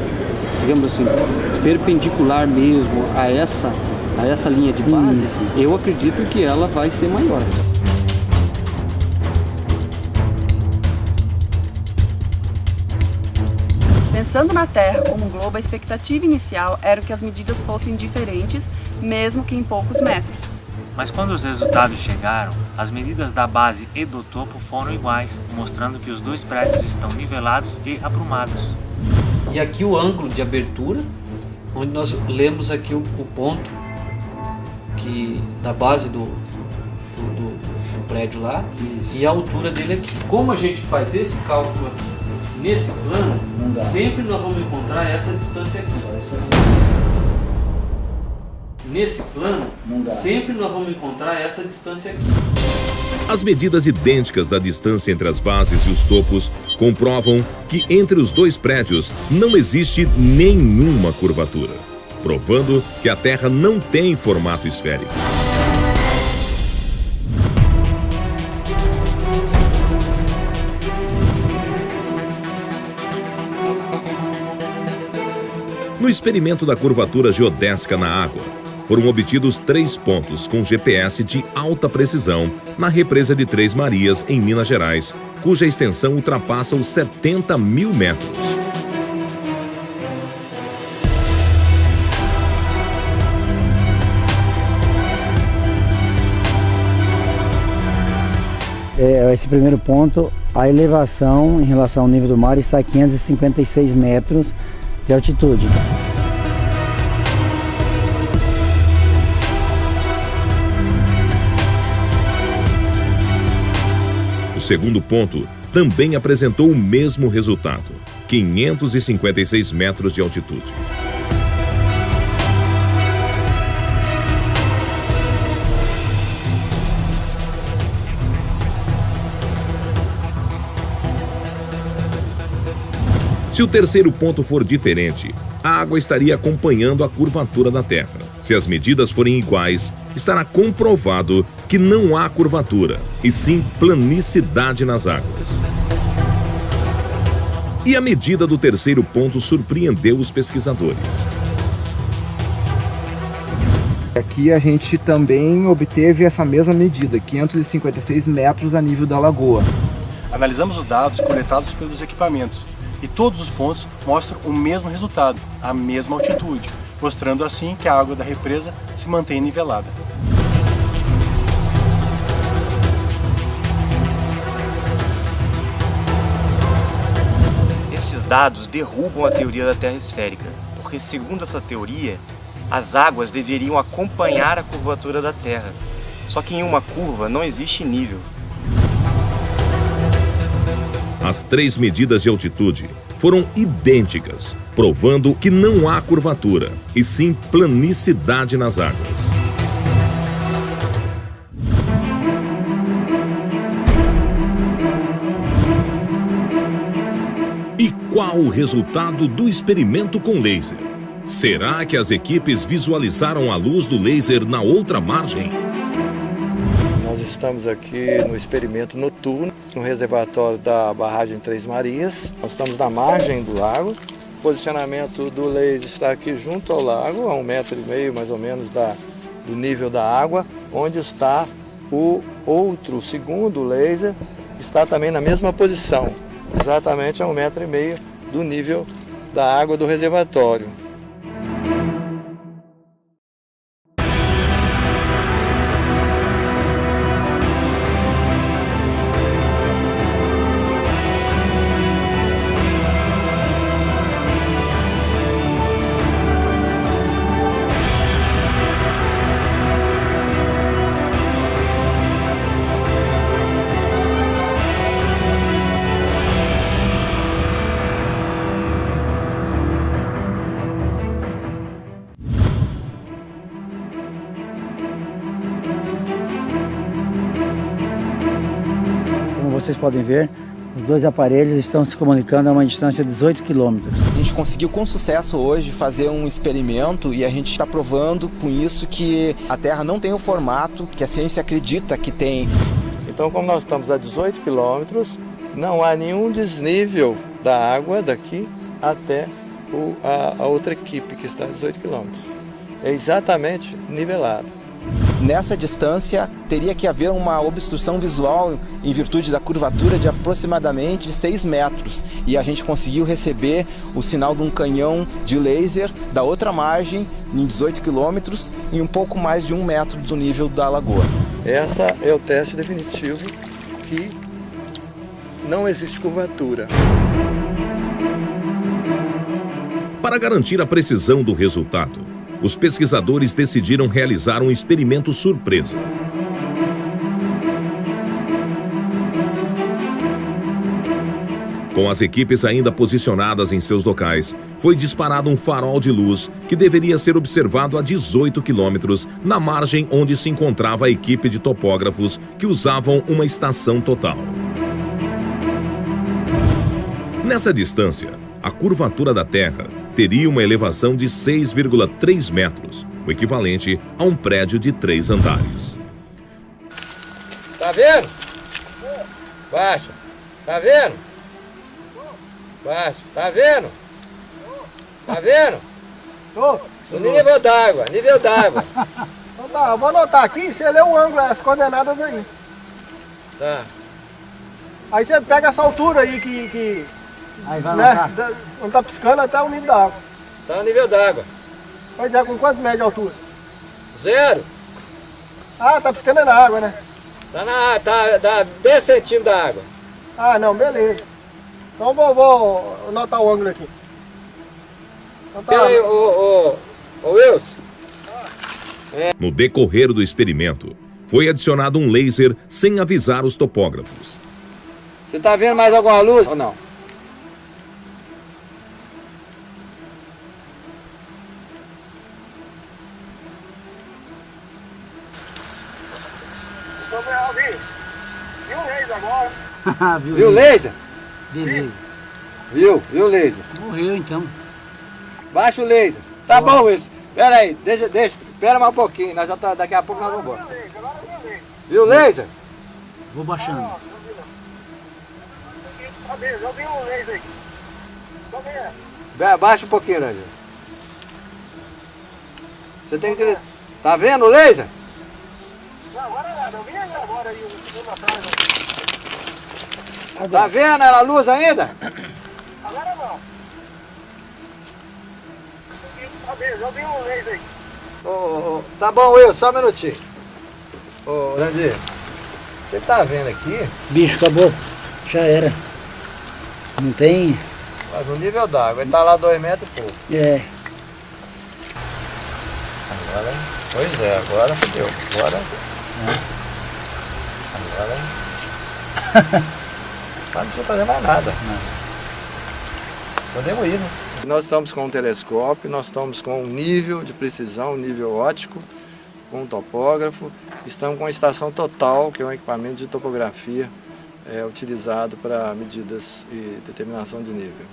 digamos assim, perpendicular mesmo a essa linha de base, eu acredito que ela vai ser maior. Pensando na Terra como um globo, a expectativa inicial era que as medidas fossem diferentes, mesmo que em poucos metros. Mas quando os resultados chegaram, as medidas da base e do topo foram iguais, mostrando que os dois prédios estão nivelados e aprumados. E aqui o ângulo de abertura, onde nós lemos aqui o ponto da base do prédio lá. Isso. E a altura dele aqui. Como a gente faz esse cálculo aqui nesse plano, sempre nós vamos encontrar essa distância aqui. Nesse plano, sempre nós vamos encontrar essa distância aqui. As medidas idênticas da distância entre as bases e os topos comprovam que entre os dois prédios não existe nenhuma curvatura, provando que a Terra não tem formato esférico. No experimento da curvatura geodésica na água, foram obtidos 3 pontos com GPS de alta precisão na represa de Três Marias, em Minas Gerais, cuja extensão ultrapassa os 70 mil metros. Esse primeiro ponto, a elevação em relação ao nível do mar está a 556 metros de altitude. O segundo ponto também apresentou o mesmo resultado, 556 metros de altitude. Se o terceiro ponto for diferente, a água estaria acompanhando a curvatura da Terra. Se as medidas forem iguais, estará comprovado que não há curvatura, e sim planicidade nas águas. E a medida do terceiro ponto surpreendeu os pesquisadores. Aqui a gente também obteve essa mesma medida, 556 metros a nível da lagoa. Analisamos os dados coletados pelos equipamentos e todos os pontos mostram o mesmo resultado, a mesma altitude, mostrando assim que a água da represa se mantém nivelada. Estes dados derrubam a teoria da Terra esférica, porque segundo essa teoria, as águas deveriam acompanhar a curvatura da Terra. Só que em uma curva não existe nível. As 3 medidas de altitude foram idênticas, provando que não há curvatura, e sim planicidade nas águas. E qual o resultado do experimento com laser? Será que as equipes visualizaram a luz do laser na outra margem? Nós estamos aqui no experimento noturno, no reservatório da barragem Três Marias. Nós estamos na margem do lago. O posicionamento do laser está aqui junto ao lago, a 1,5 metro mais ou menos do nível da água, onde está o segundo laser, que está também na mesma posição, exatamente a 1,5 metro do nível da água do reservatório. Vocês podem ver, os dois aparelhos estão se comunicando a uma distância de 18 quilômetros. A gente conseguiu com sucesso hoje fazer um experimento e a gente está provando com isso que a Terra não tem o formato que a ciência acredita que tem. Então, como nós estamos a 18 quilômetros, não há nenhum desnível da água daqui até a outra equipe que está a 18 quilômetros. É exatamente nivelado. Nessa distância, teria que haver uma obstrução visual em virtude da curvatura de aproximadamente 6 metros. E a gente conseguiu receber o sinal de um canhão de laser da outra margem, em 18 quilômetros, em um pouco mais de 1 metro do nível da lagoa. Essa é o teste definitivo que não existe curvatura. Para garantir a precisão do resultado, os pesquisadores decidiram realizar um experimento surpresa. Com as equipes ainda posicionadas em seus locais, foi disparado um farol de luz que deveria ser observado a 18 quilômetros na margem onde se encontrava a equipe de topógrafos que usavam uma estação total. Nessa distância, a curvatura da Terra teria uma elevação de 6,3 metros, o equivalente a um prédio de 3 andares. Tá vendo? Baixa. Tá vendo? Baixa. Tá vendo? Tá vendo? No nível d'água, nível d'água. Então tá, eu vou anotar aqui, você lê o ângulo, as coordenadas aí. Tá. Aí você pega essa altura aí que aí vai né, onde tá piscando até o nível da água. Tá no nível d'água. Pois é, com quantos metros de altura? 0. Ah, tá piscando na água, né? Dá 10 centímetros da água. Ah, não, beleza. Então vou anotar o ângulo aqui. Então, tá. Peraí, ô Wilson. No decorrer do experimento, foi adicionado um laser sem avisar os topógrafos. Você tá vendo mais alguma luz ou não? Viu o laser agora? Viu o laser? Beleza. Viu o laser? Morreu então. Baixa o laser. Tá bom isso. Pera aí, deixa. Espera mais um pouquinho, nós já tá, daqui a pouco nós vamos embora. Viu o laser? Vou baixando. Eu vi o laser aí. Baixa um pouquinho, Rangel. Você tem que... Tá vendo o laser? Não, agora nada, eu vi agora aí, um segundo atrás. Tá vendo a luz ainda? Agora não. Eu vi um laser aí. Tá bom, Will, só um minutinho. Ô, Randir, você tá vendo aqui? Bicho, acabou. Já era. Não tem... Mas o nível d'água, ele tá lá 2 metros e pouco. É. Agora, pois é, agora fodeu. Agora. Mas não precisa fazer mais nada. Podemos ir, né? Nós estamos com um telescópio, nós estamos com um nível de precisão, um nível óptico, com um topógrafo. Estamos com uma estação total, que é um equipamento de topografia utilizado para medidas e determinação de nível.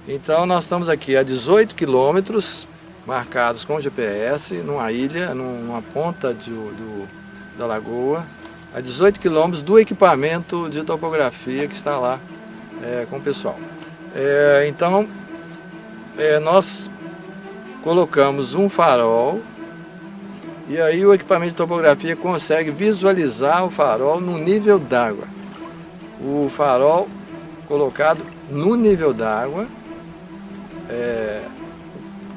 Então nós estamos aqui a 18 quilômetros, marcados com GPS, numa ilha, numa ponta da lagoa, a 18 quilômetros do equipamento de topografia que está lá com o pessoal. Então, nós colocamos um farol e aí o equipamento de topografia consegue visualizar o farol no nível d'água. O farol colocado no nível d'água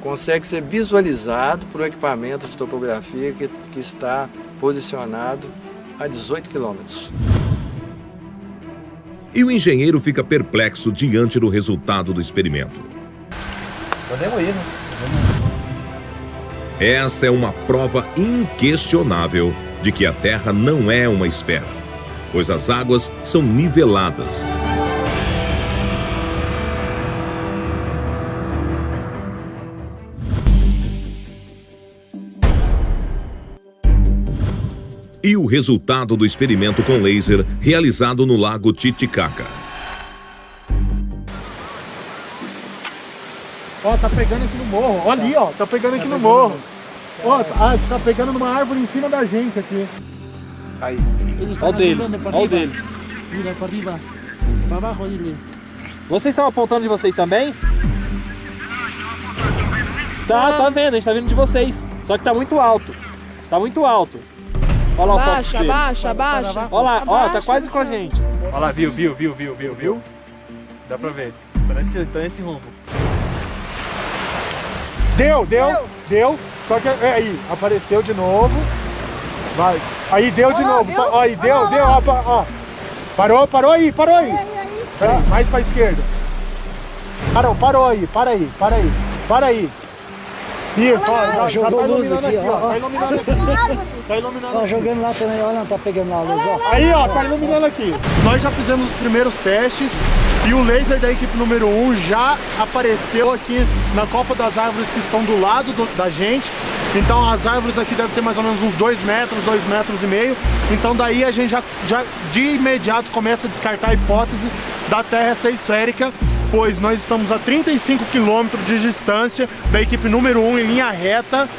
consegue ser visualizado por um equipamento de topografia que está posicionado a 18 quilômetros. E o engenheiro fica perplexo diante do resultado do experimento. Podemos ir, né? Essa é uma prova inquestionável de que a Terra não é uma esfera, pois as águas são niveladas. E o resultado do experimento com laser realizado no Lago Titicaca. Ó, tá pegando aqui no morro. Olha ali, ó, tá pegando aqui no morro. Ó, tá pegando numa árvore em cima da gente aqui. Aí. Olha o deles, olha o deles. Mira, para arriba. Para abajo, dile. Vocês estão apontando de vocês também? Tá vendo, a gente tá vendo de vocês. Só que tá muito alto. Tá muito alto. Olha lá o foco Abaixa, dele. abaixa, abaixa. Olha lá, ó, tá Abaixa, quase com a pessoal. gente. Olha lá, viu? Dá pra ver. Tá nesse rumo. Deu. Só que aí, apareceu de novo. Vai. Aí deu de novo. Só, aí, deu. Ó. Parou aí. Peraí, mais pra esquerda. Parou aí. Para aí. Isso, ó. Jogou luz aqui, ó. Tá iluminando aqui. Ó, jogando lá também, olha, não tá pegando a luz, ó. Aí, ó, tá iluminando aqui. Nós já fizemos os primeiros testes e o laser da equipe número 1 já apareceu aqui na copa das árvores que estão do lado da gente. Então as árvores aqui devem ter mais ou menos uns 2 metros, 2,5 metros. Então daí a gente já de imediato começa a descartar a hipótese da Terra ser esférica, pois nós estamos a 35 quilômetros de distância da equipe número 1 em linha reta,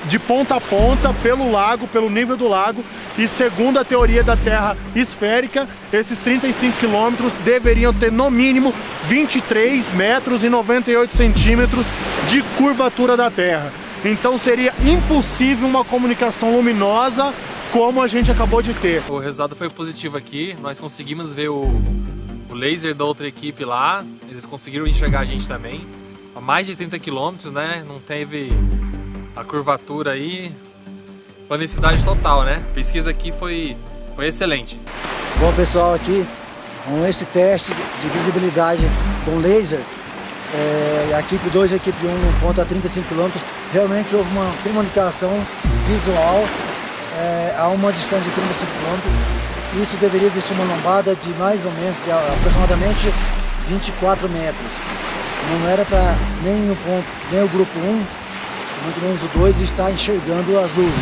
de ponta a ponta, pelo lago, pelo nível do lago. E segundo a teoria da Terra esférica, esses 35 quilômetros deveriam ter no mínimo 23 metros e 98 centímetros de curvatura da Terra. Então seria impossível uma comunicação luminosa como a gente acabou de ter. O resultado foi positivo aqui, nós conseguimos ver o laser da outra equipe lá, eles conseguiram enxergar a gente também. A mais de 30 quilômetros, né? Não teve a curvatura aí, planicidade total, né? A pesquisa aqui foi excelente. Bom, pessoal, aqui com esse teste de visibilidade com laser, a equipe 2 e a equipe 1 ponto a 35 km, realmente houve uma comunicação visual a uma distância de 35 km. Isso deveria existir uma lombada de mais ou menos, de aproximadamente 24 metros. Não era para nem o grupo 1, muito menos o 2, estar enxergando as luzes.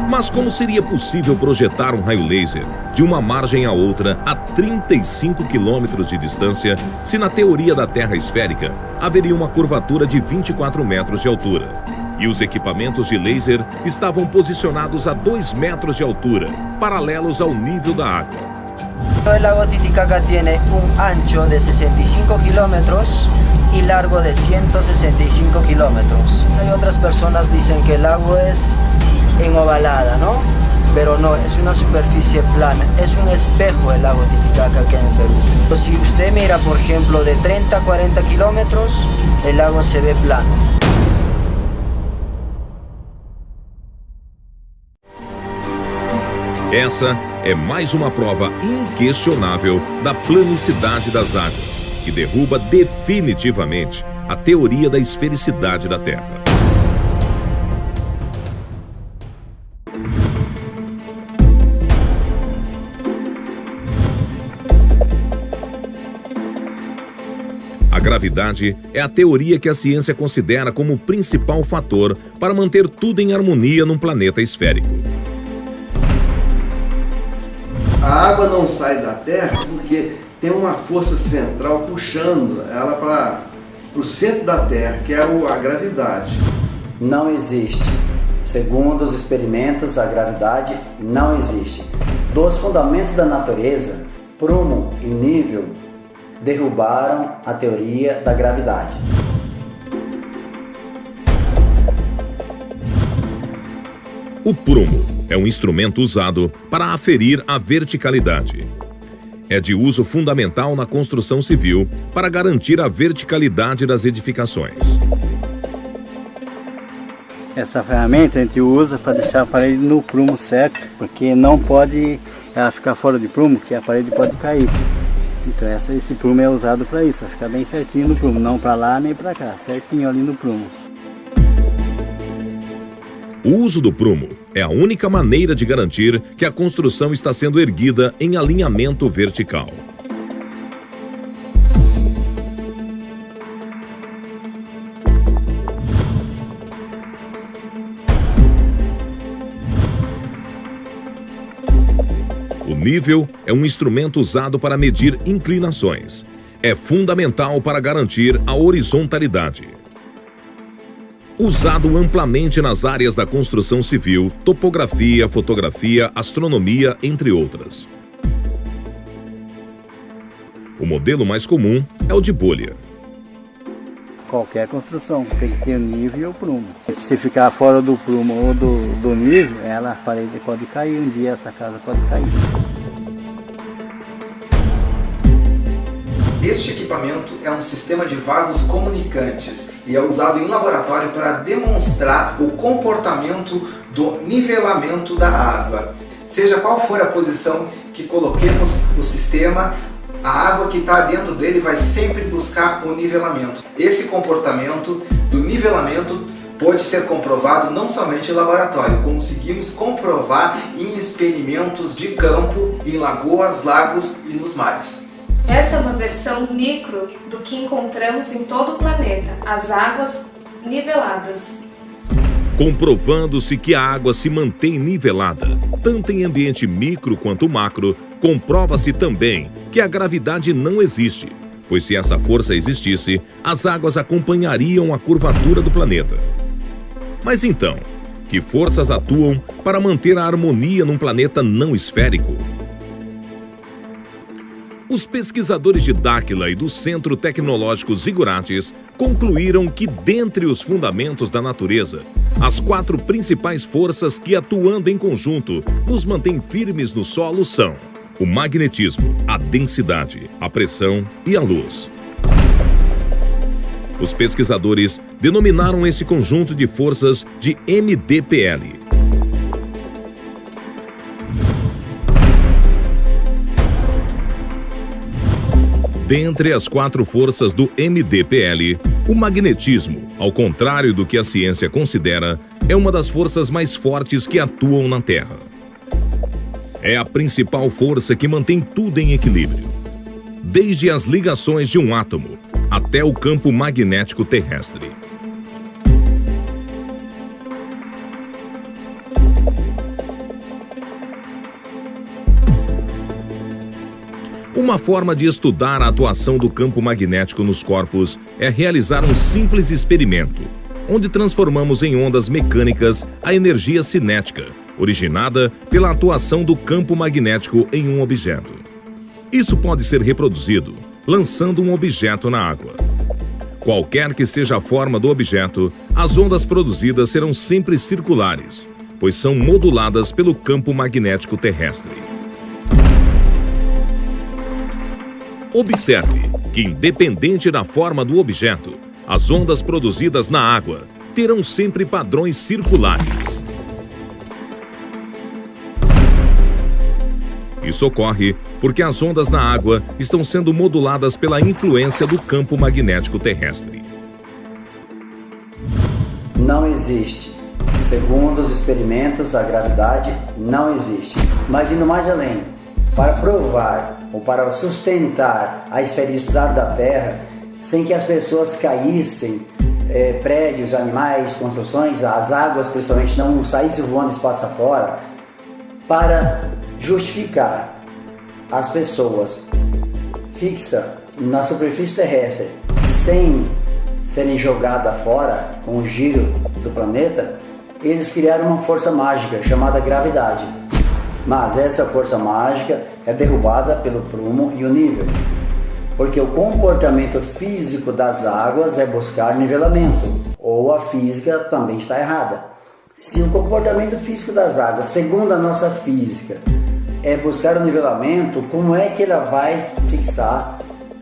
Mas como seria possível projetar um raio laser de uma margem a outra a 35 quilômetros de distância, se na teoria da Terra esférica haveria uma curvatura de 24 metros de altura? E os equipamentos de laser estavam posicionados a 2 metros de altura, paralelos ao nível da água. El lago Titicaca tiene un ancho de 65 kilómetros y largo de 165 kilómetros. Hay otras personas que dicen que el lago es ovalada, ¿no? Pero no, es una superficie plana, es un espejo el lago Titicaca aquí en Perú. Entonces, si usted mira, por ejemplo, de 30 a 40 kilómetros, el lago se ve plano. Essa é mais uma prova inquestionável da planicidade das águas, que derruba definitivamente a teoria da esfericidade da Terra. A gravidade é a teoria que a ciência considera como o principal fator para manter tudo em harmonia num planeta esférico. A água não sai da Terra porque tem uma força central puxando ela para o centro da Terra, que é a gravidade. Não existe. Segundo os experimentos, a gravidade não existe. Dos fundamentos da natureza, prumo e nível derrubaram a teoria da gravidade. O prumo é um instrumento usado para aferir a verticalidade. É de uso fundamental na construção civil para garantir a verticalidade das edificações. Essa ferramenta a gente usa para deixar a parede no prumo certo, porque não pode ela ficar fora de prumo, que a parede pode cair. Então esse prumo é usado para isso, para ficar bem certinho no prumo, não para lá nem para cá, certinho ali no prumo. O uso do prumo é a única maneira de garantir que a construção está sendo erguida em alinhamento vertical. O nível é um instrumento usado para medir inclinações. É fundamental para garantir a horizontalidade. Usado amplamente nas áreas da construção civil, topografia, fotografia, astronomia, entre outras. O modelo mais comum é o de bolha. Qualquer construção tem que ter nível e o prumo. se ficar fora do prumo ou do nível, a parede pode cair, um dia essa casa pode cair. Este equipamento é um sistema de vasos comunicantes e é usado em laboratório para demonstrar o comportamento do nivelamento da água. Seja qual for a posição que coloquemos o sistema, a água que está dentro dele vai sempre buscar o nivelamento. Esse comportamento do nivelamento pode ser comprovado não somente em laboratório, conseguimos comprovar em experimentos de campo, em lagoas, lagos e nos mares. Essa é uma versão micro do que encontramos em todo o planeta, as águas niveladas. Comprovando-se que a água se mantém nivelada, tanto em ambiente micro quanto macro, comprova-se também que a gravidade não existe, pois se essa força existisse, as águas acompanhariam a curvatura do planeta. Mas então, que forças atuam para manter a harmonia num planeta não esférico? Os pesquisadores de Dáquila e do Centro Tecnológico Zigurates concluíram que, dentre os fundamentos da natureza, as 4 principais forças que, atuando em conjunto, nos mantêm firmes no solo são o magnetismo, a densidade, a pressão e a luz. Os pesquisadores denominaram esse conjunto de forças de MDPL. Dentre as 4 forças do MDPL, o magnetismo, ao contrário do que a ciência considera, é uma das forças mais fortes que atuam na Terra. É a principal força que mantém tudo em equilíbrio, desde as ligações de um átomo até o campo magnético terrestre. Uma forma de estudar a atuação do campo magnético nos corpos é realizar um simples experimento, onde transformamos em ondas mecânicas a energia cinética, originada pela atuação do campo magnético em um objeto. Isso pode ser reproduzido lançando um objeto na água. Qualquer que seja a forma do objeto, as ondas produzidas serão sempre circulares, pois são moduladas pelo campo magnético terrestre. Observe que, independente da forma do objeto, as ondas produzidas na água terão sempre padrões circulares. Isso ocorre porque as ondas na água estão sendo moduladas pela influência do campo magnético terrestre. Não existe. Segundo os experimentos, a gravidade não existe. Mas indo mais além, para provar ou para sustentar a esfericidade da Terra, sem que as pessoas caíssem, prédios, animais, construções, as águas principalmente não saíssem voando espaço afora, para justificar as pessoas fixas na superfície terrestre sem serem jogadas fora com o giro do planeta, eles criaram uma força mágica chamada gravidade. Mas essa força mágica é derrubada pelo prumo e o nível, porque o comportamento físico das águas é buscar nivelamento, ou a física também está errada. Se o comportamento físico das águas, segundo a nossa física, é buscar o nivelamento, como é que ela vai fixar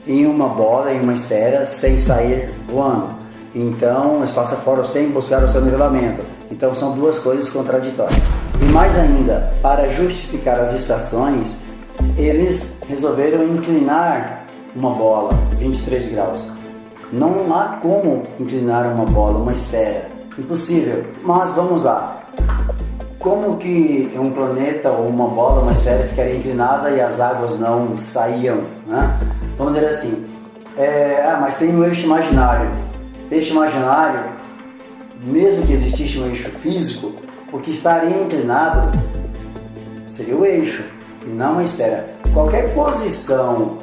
em uma bola, em uma esfera, sem sair voando? Então, espaço fora sem buscar o seu nivelamento. Então, são duas coisas contraditórias. E mais ainda, para justificar as estações, eles resolveram inclinar uma bola 23 graus. Não há como inclinar uma bola, uma esfera. Impossível. Mas vamos lá. Como que um planeta ou uma bola, uma esfera ficaria inclinada e as águas não saíam, né? Vamos dizer assim, mas tem um eixo imaginário. Eixo imaginário, mesmo que existisse um eixo físico, o que estaria inclinado seria o eixo e não a esfera. Qualquer posição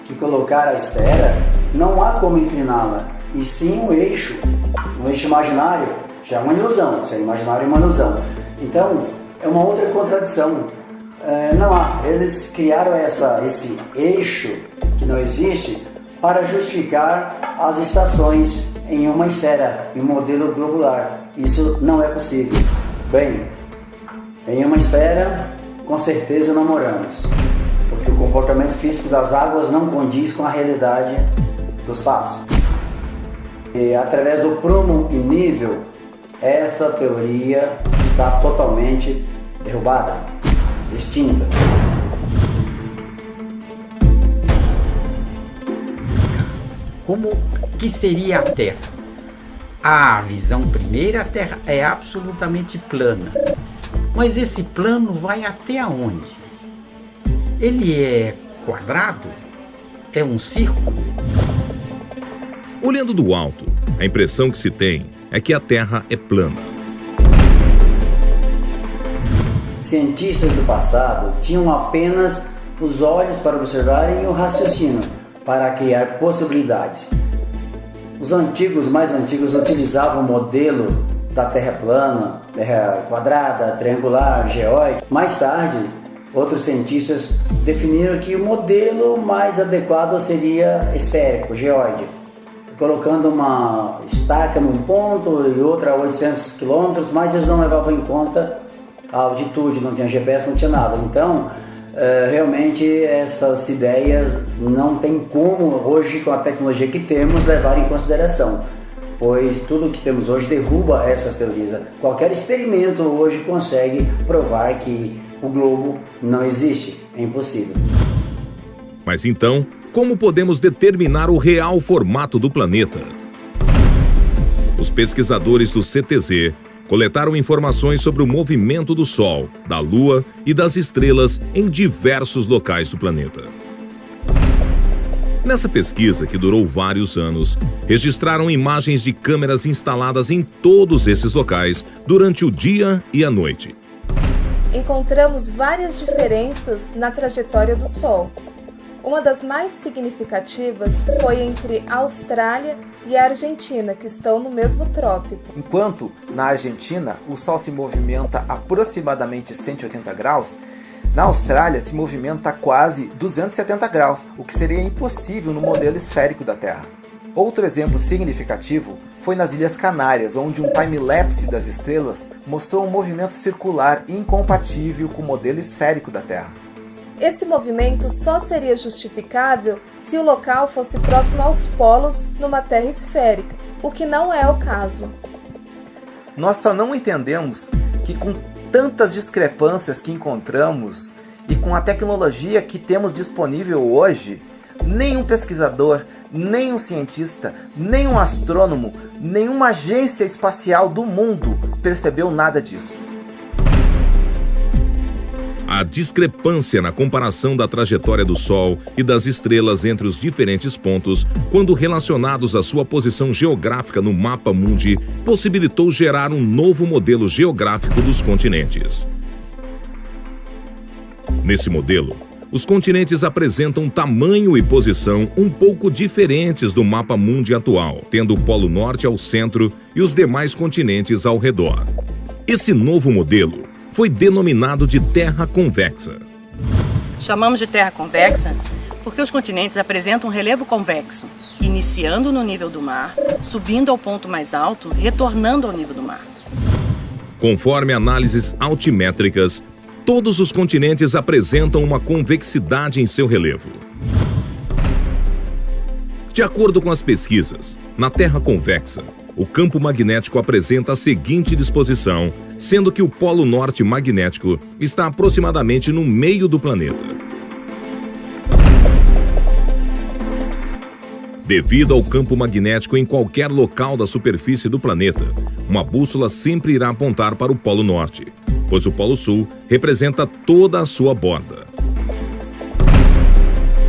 que colocar a esfera, não há como incliná-la, e sim um eixo imaginário, já é uma ilusão, se é imaginário é uma ilusão. Então, é uma outra contradição. Não há. Eles criaram esse eixo que não existe para justificar as estações em uma esfera, em um modelo globular. Isso não é possível. Bem, em uma esfera, com certeza não moramos, porque o comportamento físico das águas não condiz com a realidade dos fatos. E através do prumo inível, esta teoria está totalmente derrubada, extinta. Como que seria a Terra? A visão primeira, a Terra é absolutamente plana. Mas esse plano vai até onde? Ele é quadrado? É um círculo? Olhando do alto, a impressão que se tem é que a Terra é plana. Cientistas do passado tinham apenas os olhos para observarem e o raciocínio para criar possibilidades. Os mais antigos, utilizavam o modelo da Terra plana, Terra quadrada, triangular, geóide. Mais tarde, outros cientistas definiram que o modelo mais adequado seria esférico, geóide, colocando uma estaca num ponto e outra a 800 km, mas eles não levavam em conta a altitude, não tinha GPS, não tinha nada. Então, realmente essas ideias não tem como hoje, com a tecnologia que temos, levar em consideração, pois tudo que temos hoje derruba essas teorias. Qualquer experimento hoje consegue provar que o globo não existe, é impossível. Mas então, como podemos determinar o real formato do planeta? Os pesquisadores do CTZ coletaram informações sobre o movimento do Sol, da Lua e das estrelas em diversos locais do planeta. Nessa pesquisa, que durou vários anos, registraram imagens de câmeras instaladas em todos esses locais durante o dia e a noite. Encontramos várias diferenças na trajetória do Sol. Uma das mais significativas foi entre a Austrália e a Argentina, que estão no mesmo trópico. Enquanto na Argentina o Sol se movimenta aproximadamente 180 graus, na Austrália se movimenta quase 270 graus, o que seria impossível no modelo esférico da Terra. Outro exemplo significativo foi nas Ilhas Canárias, onde um time-lapse das estrelas mostrou um movimento circular incompatível com o modelo esférico da Terra. Esse movimento só seria justificável se o local fosse próximo aos polos numa Terra esférica, o que não é o caso. Nós só não entendemos que com tantas discrepâncias que encontramos e com a tecnologia que temos disponível hoje, nenhum pesquisador, nenhum cientista, nenhum astrônomo, nenhuma agência espacial do mundo percebeu nada disso. A discrepância na comparação da trajetória do Sol e das estrelas entre os diferentes pontos, quando relacionados à sua posição geográfica no mapa mundi, possibilitou gerar um novo modelo geográfico dos continentes. Nesse modelo, os continentes apresentam tamanho e posição um pouco diferentes do mapa mundi atual, tendo o Polo Norte ao centro e os demais continentes ao redor. Esse novo modelo foi denominado de Terra convexa. Chamamos de Terra convexa porque os continentes apresentam um relevo convexo, iniciando no nível do mar, subindo ao ponto mais alto, retornando ao nível do mar. Conforme análises altimétricas, todos os continentes apresentam uma convexidade em seu relevo. De acordo com as pesquisas, na Terra convexa, o campo magnético apresenta a seguinte disposição, sendo que o Polo Norte magnético está aproximadamente no meio do planeta. Devido ao campo magnético em qualquer local da superfície do planeta, uma bússola sempre irá apontar para o Polo Norte, pois o Polo Sul representa toda a sua borda.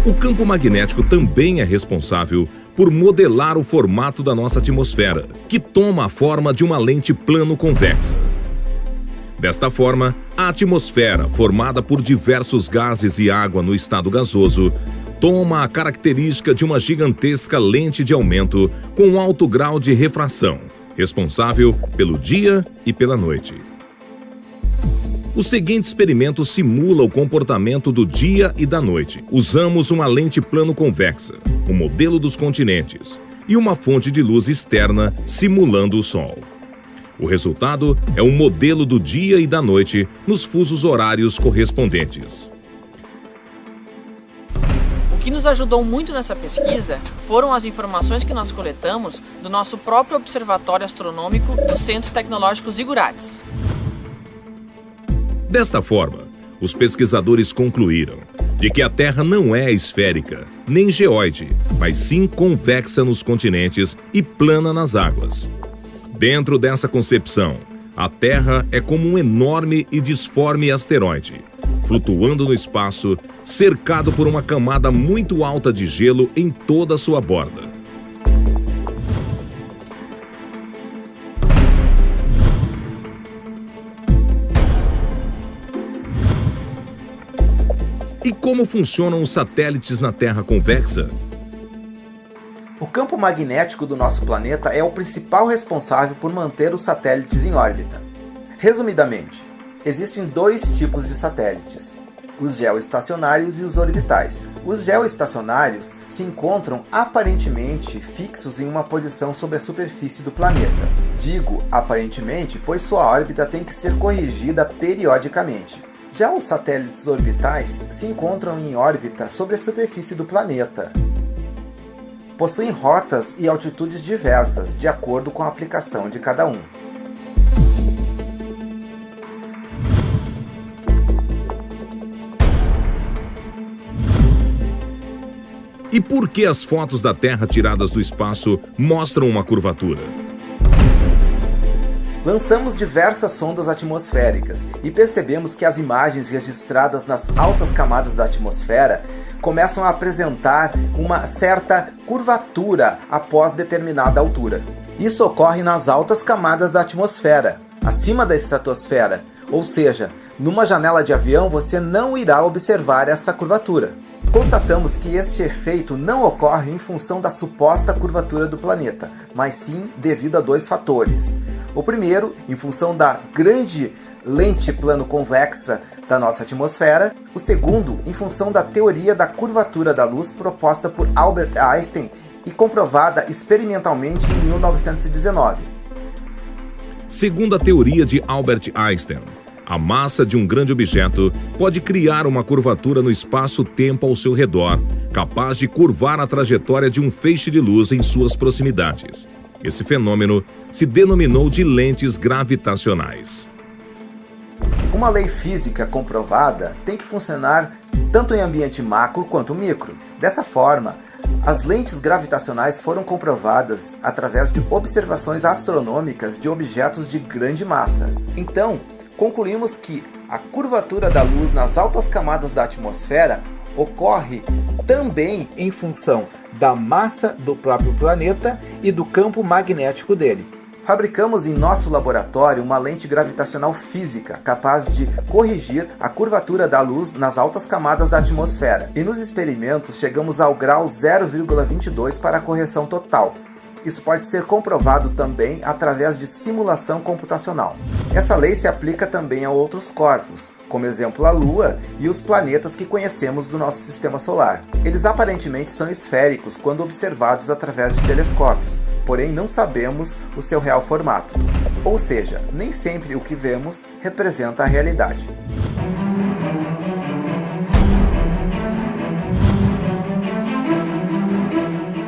O campo magnético também é responsável por modelar o formato da nossa atmosfera, que toma a forma de uma lente plano-convexa. Desta forma, a atmosfera, formada por diversos gases e água no estado gasoso, toma a característica de uma gigantesca lente de aumento com alto grau de refração, responsável pelo dia e pela noite. O seguinte experimento simula o comportamento do dia e da noite. Usamos uma lente plano-convexa, o modelo dos continentes, e uma fonte de luz externa simulando o Sol. O resultado é um modelo do dia e da noite nos fusos horários correspondentes. O que nos ajudou muito nessa pesquisa foram as informações que nós coletamos do nosso próprio Observatório Astronômico do Centro Tecnológico Zigurates. Desta forma, os pesquisadores concluíram de que a Terra não é esférica, nem geóide, mas sim convexa nos continentes e plana nas águas. Dentro dessa concepção, a Terra é como um enorme e disforme asteroide, flutuando no espaço, cercado por uma camada muito alta de gelo em toda a sua borda. E como funcionam os satélites na Terra convexa? O campo magnético do nosso planeta é o principal responsável por manter os satélites em órbita. Resumidamente, existem dois tipos de satélites: os geoestacionários e os orbitais. Os geoestacionários se encontram aparentemente fixos em uma posição sobre a superfície do planeta. Digo aparentemente, pois sua órbita tem que ser corrigida periodicamente. Já os satélites orbitais se encontram em órbita sobre a superfície do planeta. Possuem rotas e altitudes diversas, de acordo com a aplicação de cada um. E por que as fotos da Terra tiradas do espaço mostram uma curvatura? Lançamos diversas sondas atmosféricas e percebemos que as imagens registradas nas altas camadas da atmosfera começam a apresentar uma certa curvatura após determinada altura. Isso ocorre nas altas camadas da atmosfera, acima da estratosfera, ou seja, numa janela de avião você não irá observar essa curvatura. Constatamos que este efeito não ocorre em função da suposta curvatura do planeta, mas sim devido a dois fatores. O primeiro, em função da grande lente plano-convexa da nossa atmosfera. O segundo, em função da teoria da curvatura da luz proposta por Albert Einstein e comprovada experimentalmente em 1919. Segundo a teoria de Albert Einstein, a massa de um grande objeto pode criar uma curvatura no espaço-tempo ao seu redor, capaz de curvar a trajetória de um feixe de luz em suas proximidades. Esse fenômeno se denominou de lentes gravitacionais. Uma lei física comprovada tem que funcionar tanto em ambiente macro quanto micro. Dessa forma, as lentes gravitacionais foram comprovadas através de observações astronômicas de objetos de grande massa. Então, concluímos que a curvatura da luz nas altas camadas da atmosfera ocorre também em função da massa do próprio planeta e do campo magnético dele. Fabricamos em nosso laboratório uma lente gravitacional física capaz de corrigir a curvatura da luz nas altas camadas da atmosfera. E nos experimentos chegamos ao grau 0,22 para a correção total. Isso pode ser comprovado também através de simulação computacional. Essa lei se aplica também a outros corpos, como exemplo a Lua e os planetas que conhecemos do nosso sistema solar. Eles aparentemente são esféricos quando observados através de telescópios, porém não sabemos o seu real formato. Ou seja, nem sempre o que vemos representa a realidade.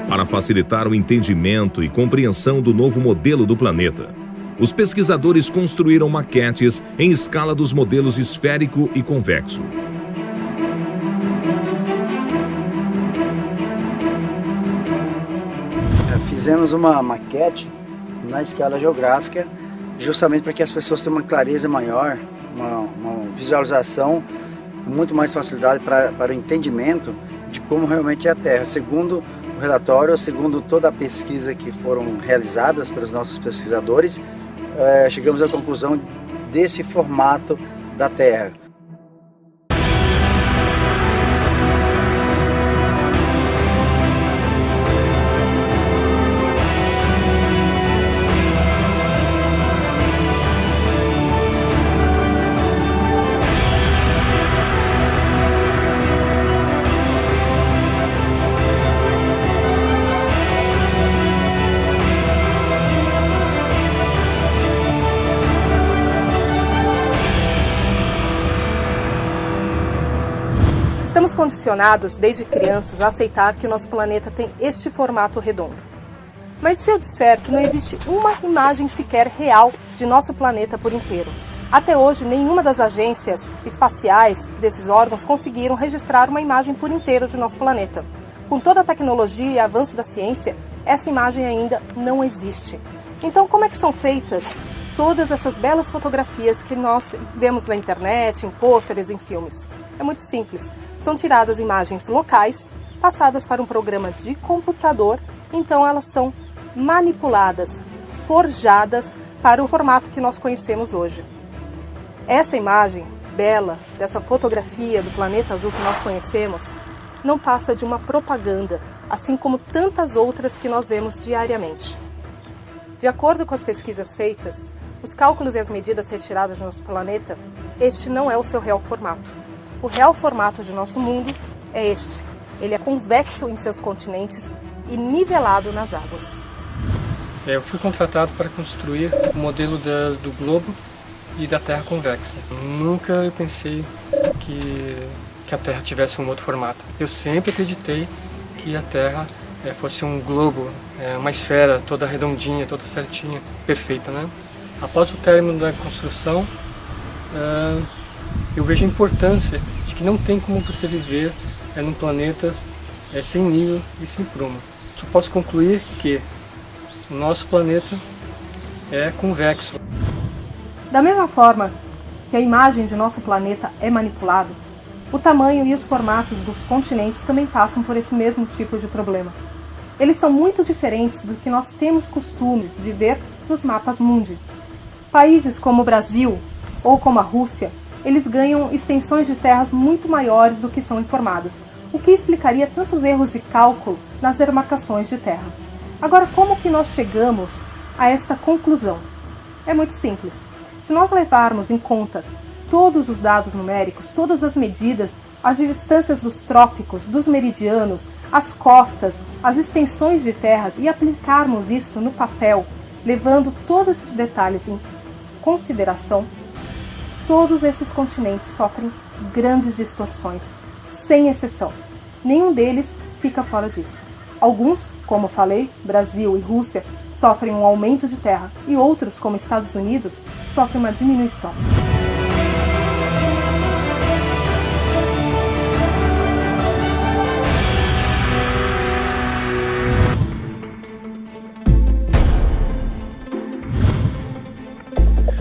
Para facilitar o entendimento e compreensão do novo modelo do planeta, os pesquisadores construíram maquetes em escala dos modelos esférico e convexo. Fizemos uma maquete na escala geográfica, justamente para que as pessoas tenham uma clareza maior, uma visualização, muito mais facilidade para o entendimento de como realmente é a Terra. Segundo o relatório, segundo toda a pesquisa que foram realizadas pelos nossos pesquisadores, chegamos à conclusão desse formato da Terra. Estamos condicionados, desde crianças, a aceitar que o nosso planeta tem este formato redondo. Mas se eu disser que não existe uma imagem sequer real de nosso planeta por inteiro? Até hoje, nenhuma das agências espaciais desses órgãos conseguiram registrar uma imagem por inteiro de nosso planeta. Com toda a tecnologia e avanço da ciência, essa imagem ainda não existe. Então, como é que são feitas todas essas belas fotografias que nós vemos na internet, em pôsteres, em filmes? É muito simples. São tiradas imagens locais, passadas para um programa de computador, então elas são manipuladas, forjadas para o formato que nós conhecemos hoje. Essa imagem bela, dessa fotografia do planeta azul que nós conhecemos, não passa de uma propaganda, assim como tantas outras que nós vemos diariamente. De acordo com as pesquisas feitas, os cálculos e as medidas retiradas do nosso planeta, este não é o seu real formato. O real formato de nosso mundo é este. Ele é convexo em seus continentes e nivelado nas águas. Eu fui contratado para construir o modelo do globo e da Terra convexa. Nunca eu pensei que a Terra tivesse um outro formato. Eu sempre acreditei que a Terra fosse um globo, uma esfera toda redondinha, toda certinha, perfeita, né? Após o término da construção, eu vejo a importância de que não tem como você viver num planeta sem nível e sem prumo. Só posso concluir que o nosso planeta é convexo. Da mesma forma que a imagem de nosso planeta é manipulada, o tamanho e os formatos dos continentes também passam por esse mesmo tipo de problema. Eles são muito diferentes do que nós temos costume de ver nos mapas mundi. Países como o Brasil ou como a Rússia, eles ganham extensões de terras muito maiores do que são informadas, o que explicaria tantos erros de cálculo nas demarcações de terra. Agora, como que nós chegamos a esta conclusão? É muito simples. Se nós levarmos em conta todos os dados numéricos, todas as medidas, as distâncias dos trópicos, dos meridianos, as costas, as extensões de terras e aplicarmos isso no papel, levando todos esses detalhes em consideração, todos esses continentes sofrem grandes distorções, sem exceção. Nenhum deles fica fora disso. Alguns, como falei, Brasil e Rússia, sofrem um aumento de terra e outros, como Estados Unidos, sofrem uma diminuição.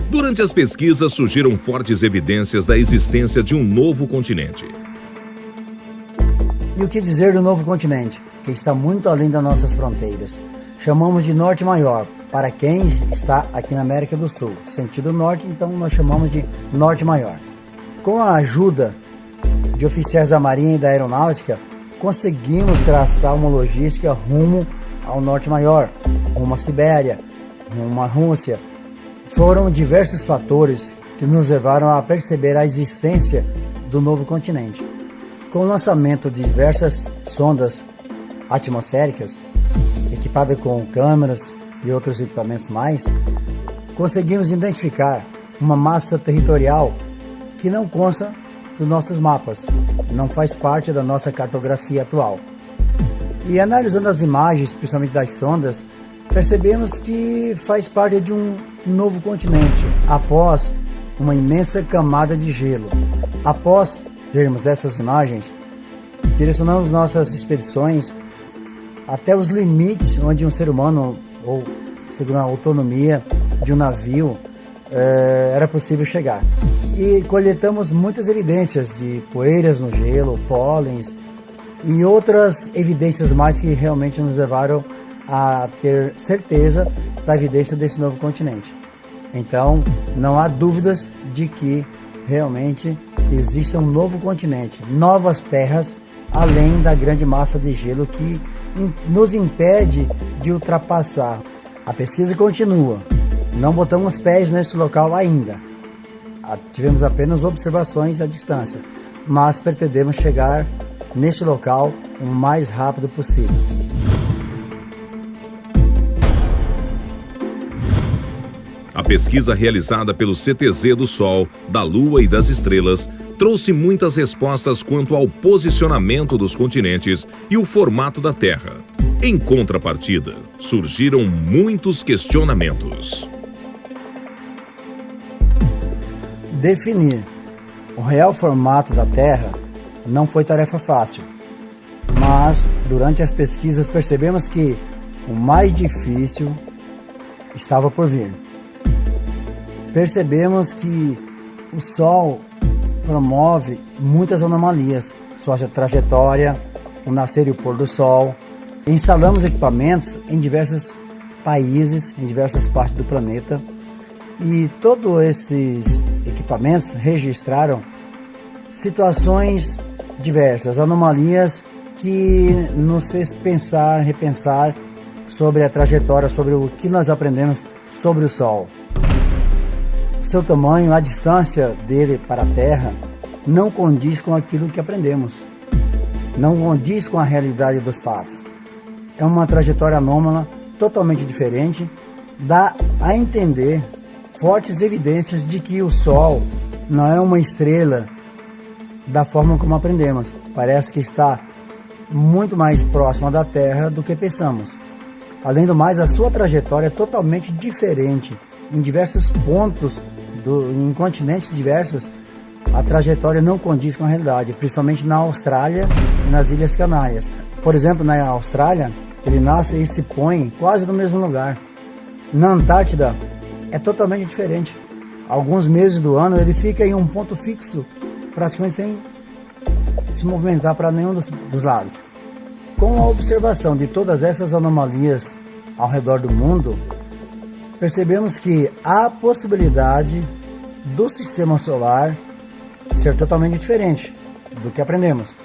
Durante as pesquisas surgiram fortes evidências da existência de um novo continente. E o que dizer do novo continente, que está muito além das nossas fronteiras? Chamamos de Norte Maior, para quem está aqui na América do Sul. Sentido norte, então nós chamamos de Norte Maior. Com a ajuda de oficiais da Marinha e da Aeronáutica, conseguimos traçar uma logística rumo ao Norte Maior, rumo à Sibéria, rumo à Rússia. Foram diversos fatores que nos levaram a perceber a existência do novo continente. Com o lançamento de diversas sondas atmosféricas, equipadas com câmeras e outros equipamentos mais, conseguimos identificar uma massa territorial que não consta dos nossos mapas, não faz parte da nossa cartografia atual. E analisando as imagens, principalmente das sondas, percebemos que faz parte de um novo continente, após uma imensa camada de gelo. Após vermos essas imagens, direcionamos nossas expedições até os limites onde um ser humano, ou segundo a autonomia de um navio, era possível chegar. E coletamos muitas evidências de poeiras no gelo, pólens e outras evidências mais que realmente nos levaram a ter certeza da evidência desse novo continente. Então, não há dúvidas de que realmente existe um novo continente, novas terras, além da grande massa de gelo que nos impede de ultrapassar. A pesquisa continua, não botamos pés nesse local ainda. Tivemos apenas observações à distância, mas pretendemos chegar nesse local o mais rápido possível. A pesquisa realizada pelo CTZ do Sol, da Lua e das Estrelas trouxe muitas respostas quanto ao posicionamento dos continentes e o formato da Terra. Em contrapartida, surgiram muitos questionamentos. Definir o real formato da Terra não foi tarefa fácil, mas durante as pesquisas percebemos que o mais difícil estava por vir. Percebemos que o Sol promove muitas anomalias, sua trajetória, o nascer e o pôr do Sol. Instalamos equipamentos em diversos países, em diversas partes do planeta, e todos esses equipamentos registraram situações diversas, anomalias que nos fez pensar, repensar sobre a trajetória, sobre o que nós aprendemos sobre o Sol. Seu tamanho, a distância dele para a Terra, não condiz com aquilo que aprendemos. Não condiz com a realidade dos fatos. É uma trajetória anômala, totalmente diferente. Dá a entender fortes evidências de que o Sol não é uma estrela da forma como aprendemos. Parece que está muito mais próxima da Terra do que pensamos. Além do mais, a sua trajetória é totalmente diferente. Em diversos pontos, em continentes diversos, a trajetória não condiz com a realidade, principalmente na Austrália e nas Ilhas Canárias. Por exemplo, na Austrália, ele nasce e se põe quase no mesmo lugar. Na Antártida, é totalmente diferente. Alguns meses do ano, ele fica em um ponto fixo, praticamente sem se movimentar para nenhum dos lados. Com a observação de todas essas anomalias ao redor do mundo, percebemos que há a possibilidade do sistema solar ser totalmente diferente do que aprendemos.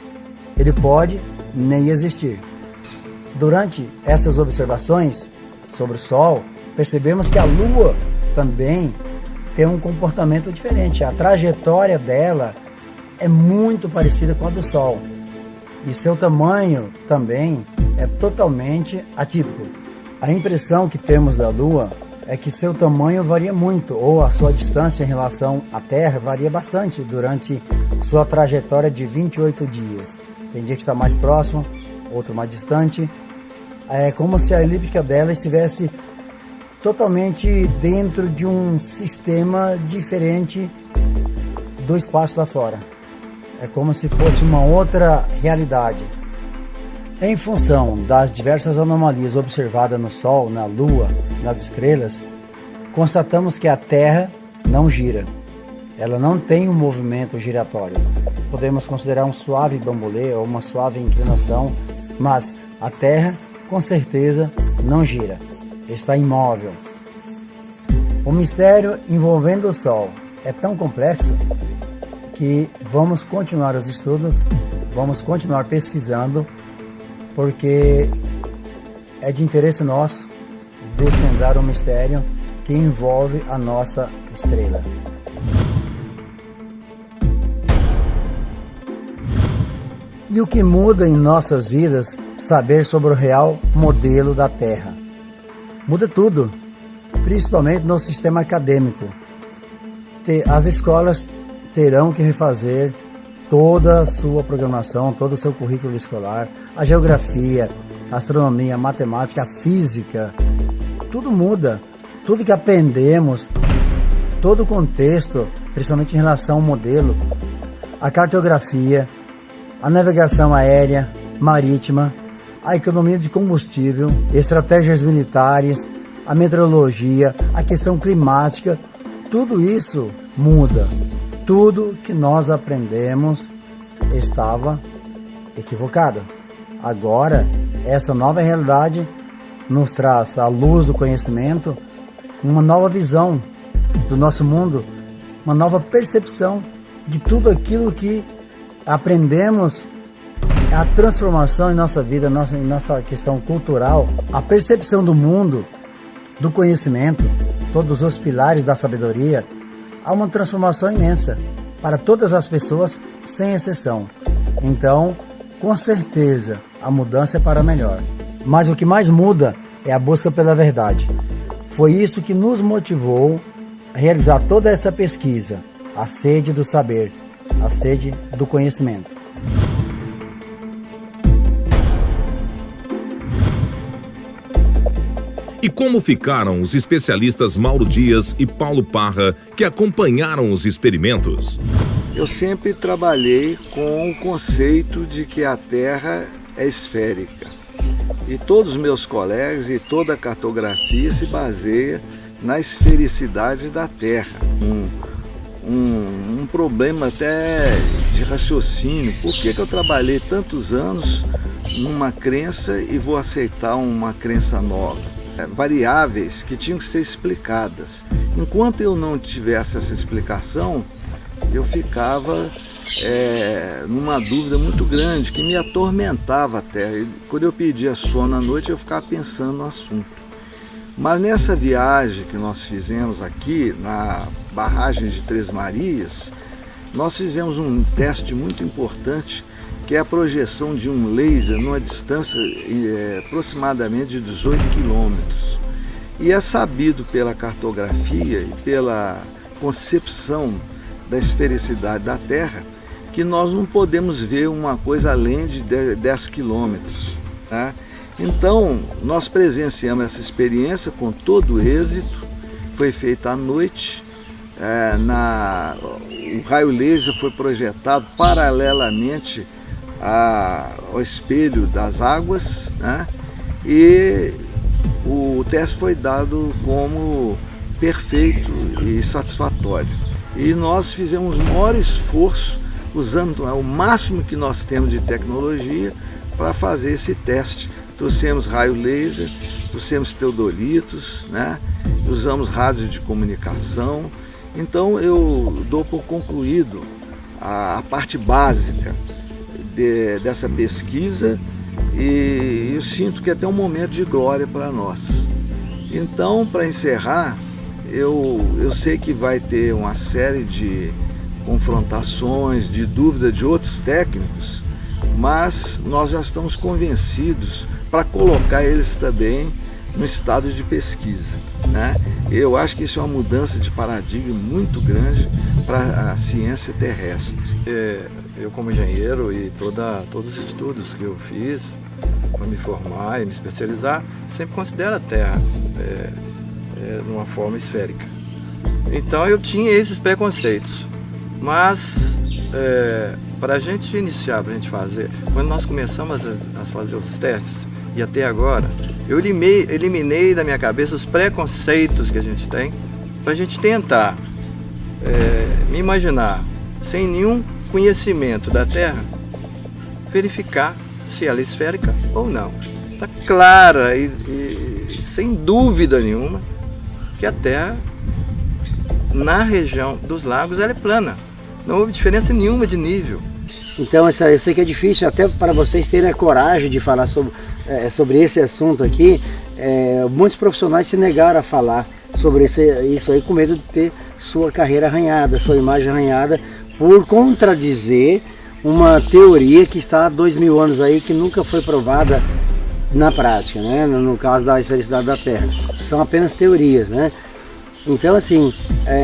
Ele pode nem existir. Durante essas observações sobre o Sol, percebemos que a Lua também tem um comportamento diferente. A trajetória dela é muito parecida com a do Sol. E seu tamanho também é totalmente atípico. A impressão que temos da Lua é que seu tamanho varia muito, ou a sua distância em relação à Terra varia bastante durante sua trajetória de 28 dias. Tem dia que está mais próximo, outro mais distante. É como se a elíptica dela estivesse totalmente dentro de um sistema diferente do espaço lá fora. É como se fosse uma outra realidade. Em função das diversas anomalias observadas no Sol, na Lua, nas estrelas, constatamos que a Terra não gira. Ela não tem um movimento giratório. Podemos considerar um suave bambolê ou uma suave inclinação, mas a Terra, com certeza, não gira. Está imóvel. O mistério envolvendo o Sol é tão complexo que vamos continuar os estudos, vamos continuar pesquisando, porque é de interesse nosso desvendar o mistério que envolve a nossa estrela. E o que muda em nossas vidas saber sobre o real modelo da Terra? Muda tudo, principalmente no sistema acadêmico. As escolas terão que refazer toda a sua programação, todo o seu currículo escolar, a geografia, a astronomia, a matemática, a física, tudo muda. Tudo que aprendemos, todo o contexto, principalmente em relação ao modelo, a cartografia, a navegação aérea, marítima, a economia de combustível, estratégias militares, a meteorologia, a questão climática, tudo isso muda. Tudo que nós aprendemos estava equivocado. Agora, essa nova realidade nos traz, à luz do conhecimento, uma nova visão do nosso mundo, uma nova percepção de tudo aquilo que aprendemos, a transformação em nossa vida, em nossa questão cultural, a percepção do mundo, do conhecimento, todos os pilares da sabedoria. Há uma transformação imensa para todas as pessoas, sem exceção. Então, com certeza, a mudança é para melhor. Mas o que mais muda é a busca pela verdade. Foi isso que nos motivou a realizar toda essa pesquisa, a sede do saber, a sede do conhecimento. E como ficaram os especialistas Mauro Dias e Paulo Parra que acompanharam os experimentos? Eu sempre trabalhei com o conceito de que a Terra é esférica. E todos os meus colegas e toda a cartografia se baseia na esfericidade da Terra. Um problema até de raciocínio. Por que eu trabalhei tantos anos numa crença e vou aceitar uma crença nova? Variáveis que tinham que ser explicadas. Enquanto eu não tivesse essa explicação, eu ficava numa dúvida muito grande que me atormentava até. Quando eu pedia sono à noite, eu ficava pensando no assunto. Mas nessa viagem que nós fizemos aqui, na barragem de Três Marias, nós fizemos um teste muito importante, que é a projeção de um laser numa distância aproximadamente de 18 quilômetros. E é sabido pela cartografia e pela concepção da esfericidade da Terra que nós não podemos ver uma coisa além de 10 quilômetros, né? Então, nós presenciamos essa experiência com todo êxito. Foi feita à noite, o raio laser foi projetado paralelamente ao espelho das águas, né? E o teste foi dado como perfeito e satisfatório. E nós fizemos o maior esforço, usando o máximo que nós temos de tecnologia para fazer esse teste. Trouxemos raio laser, trouxemos teodolitos, né? Usamos rádios de comunicação. Então eu dou por concluído a parte básica dessa pesquisa e eu sinto que é até um momento de glória para nós. Então, para encerrar, eu sei que vai ter uma série de confrontações, de dúvida de outros técnicos, mas nós já estamos convencidos para colocar eles também no estado de pesquisa, né? Eu acho que isso é uma mudança de paradigma muito grande para a ciência terrestre. Eu como engenheiro e todos os estudos que eu fiz para me formar e me especializar, sempre considero a Terra numa forma esférica. Então eu tinha esses preconceitos, mas para a gente iniciar, para a gente fazer, quando nós começamos a fazer os testes e até agora, eu eliminei da minha cabeça os preconceitos que a gente tem, para a gente tentar me imaginar sem nenhum conhecimento da Terra, verificar se ela é esférica ou não. Está clara e sem dúvida nenhuma que a Terra, na região dos lagos, ela é plana. Não houve diferença nenhuma de nível. Então eu sei que é difícil até para vocês terem a coragem de falar sobre esse assunto aqui. Muitos profissionais se negaram a falar sobre isso aí com medo de ter sua carreira arranhada, sua imagem arranhada, por contradizer uma teoria que está há 2000 anos aí, que nunca foi provada na prática, né? No caso da esfericidade da Terra. São apenas teorias, né? Então, assim,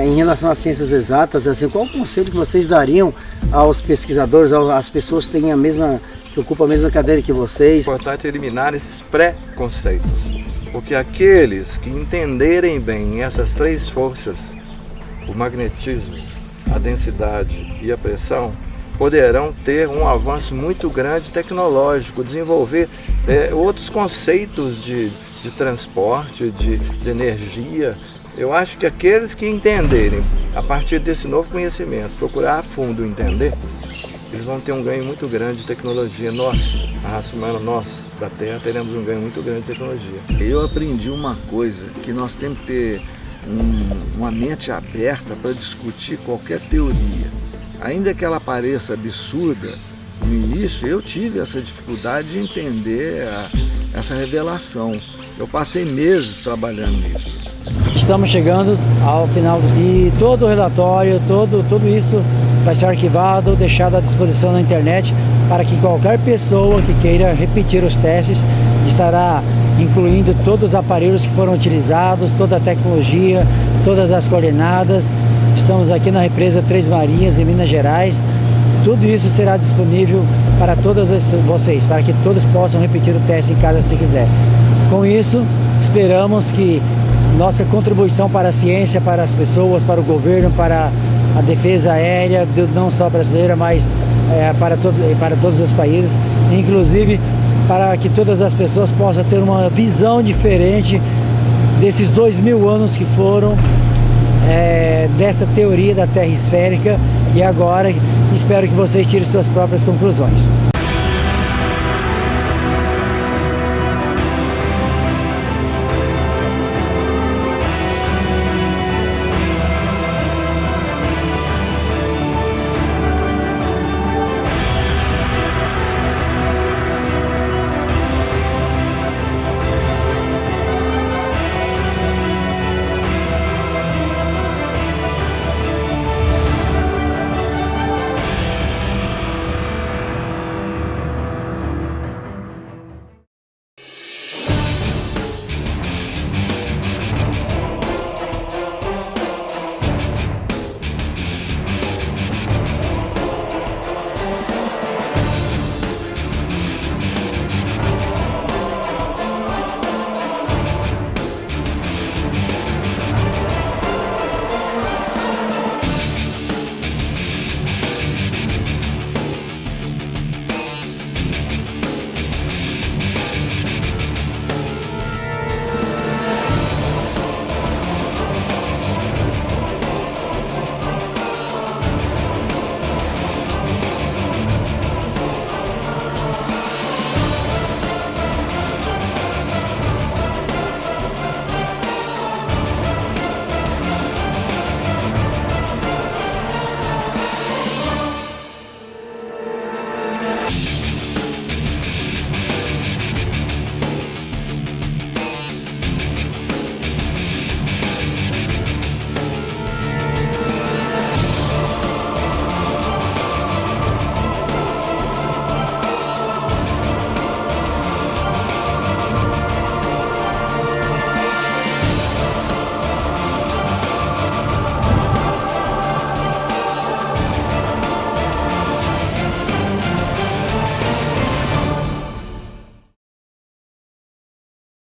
em relação às ciências exatas, assim, qual o conselho que vocês dariam aos pesquisadores, às pessoas que ocupam a mesma cadeira que vocês? É importante eliminar esses preconceitos, porque aqueles que entenderem bem essas três forças, o magnetismo, a densidade e a pressão, poderão ter um avanço muito grande tecnológico, desenvolver outros conceitos de transporte, de energia. Eu acho que aqueles que entenderem, a partir desse novo conhecimento, procurar a fundo entender, eles vão ter um ganho muito grande de tecnologia. Nós, a raça humana, nós da Terra, teremos um ganho muito grande de tecnologia. Eu aprendi uma coisa, que nós temos que ter uma mente aberta para discutir qualquer teoria. Ainda que ela pareça absurda, no início eu tive essa dificuldade de entender essa revelação. Eu passei meses trabalhando nisso. Estamos chegando ao final e todo o relatório, tudo isso vai ser arquivado, deixado à disposição na internet para que qualquer pessoa que queira repetir os testes estará incluindo todos os aparelhos que foram utilizados, toda a tecnologia, todas as coordenadas. Estamos aqui na represa Três Marias, em Minas Gerais, tudo isso será disponível para todos vocês, para que todos possam repetir o teste em casa se quiser. Com isso, esperamos que nossa contribuição para a ciência, para as pessoas, para o governo, para a defesa aérea, não só brasileira, mas para todos os países, inclusive para que todas as pessoas possam ter uma visão diferente desses 2000 anos que foram desta teoria da Terra esférica, e agora espero que vocês tirem suas próprias conclusões.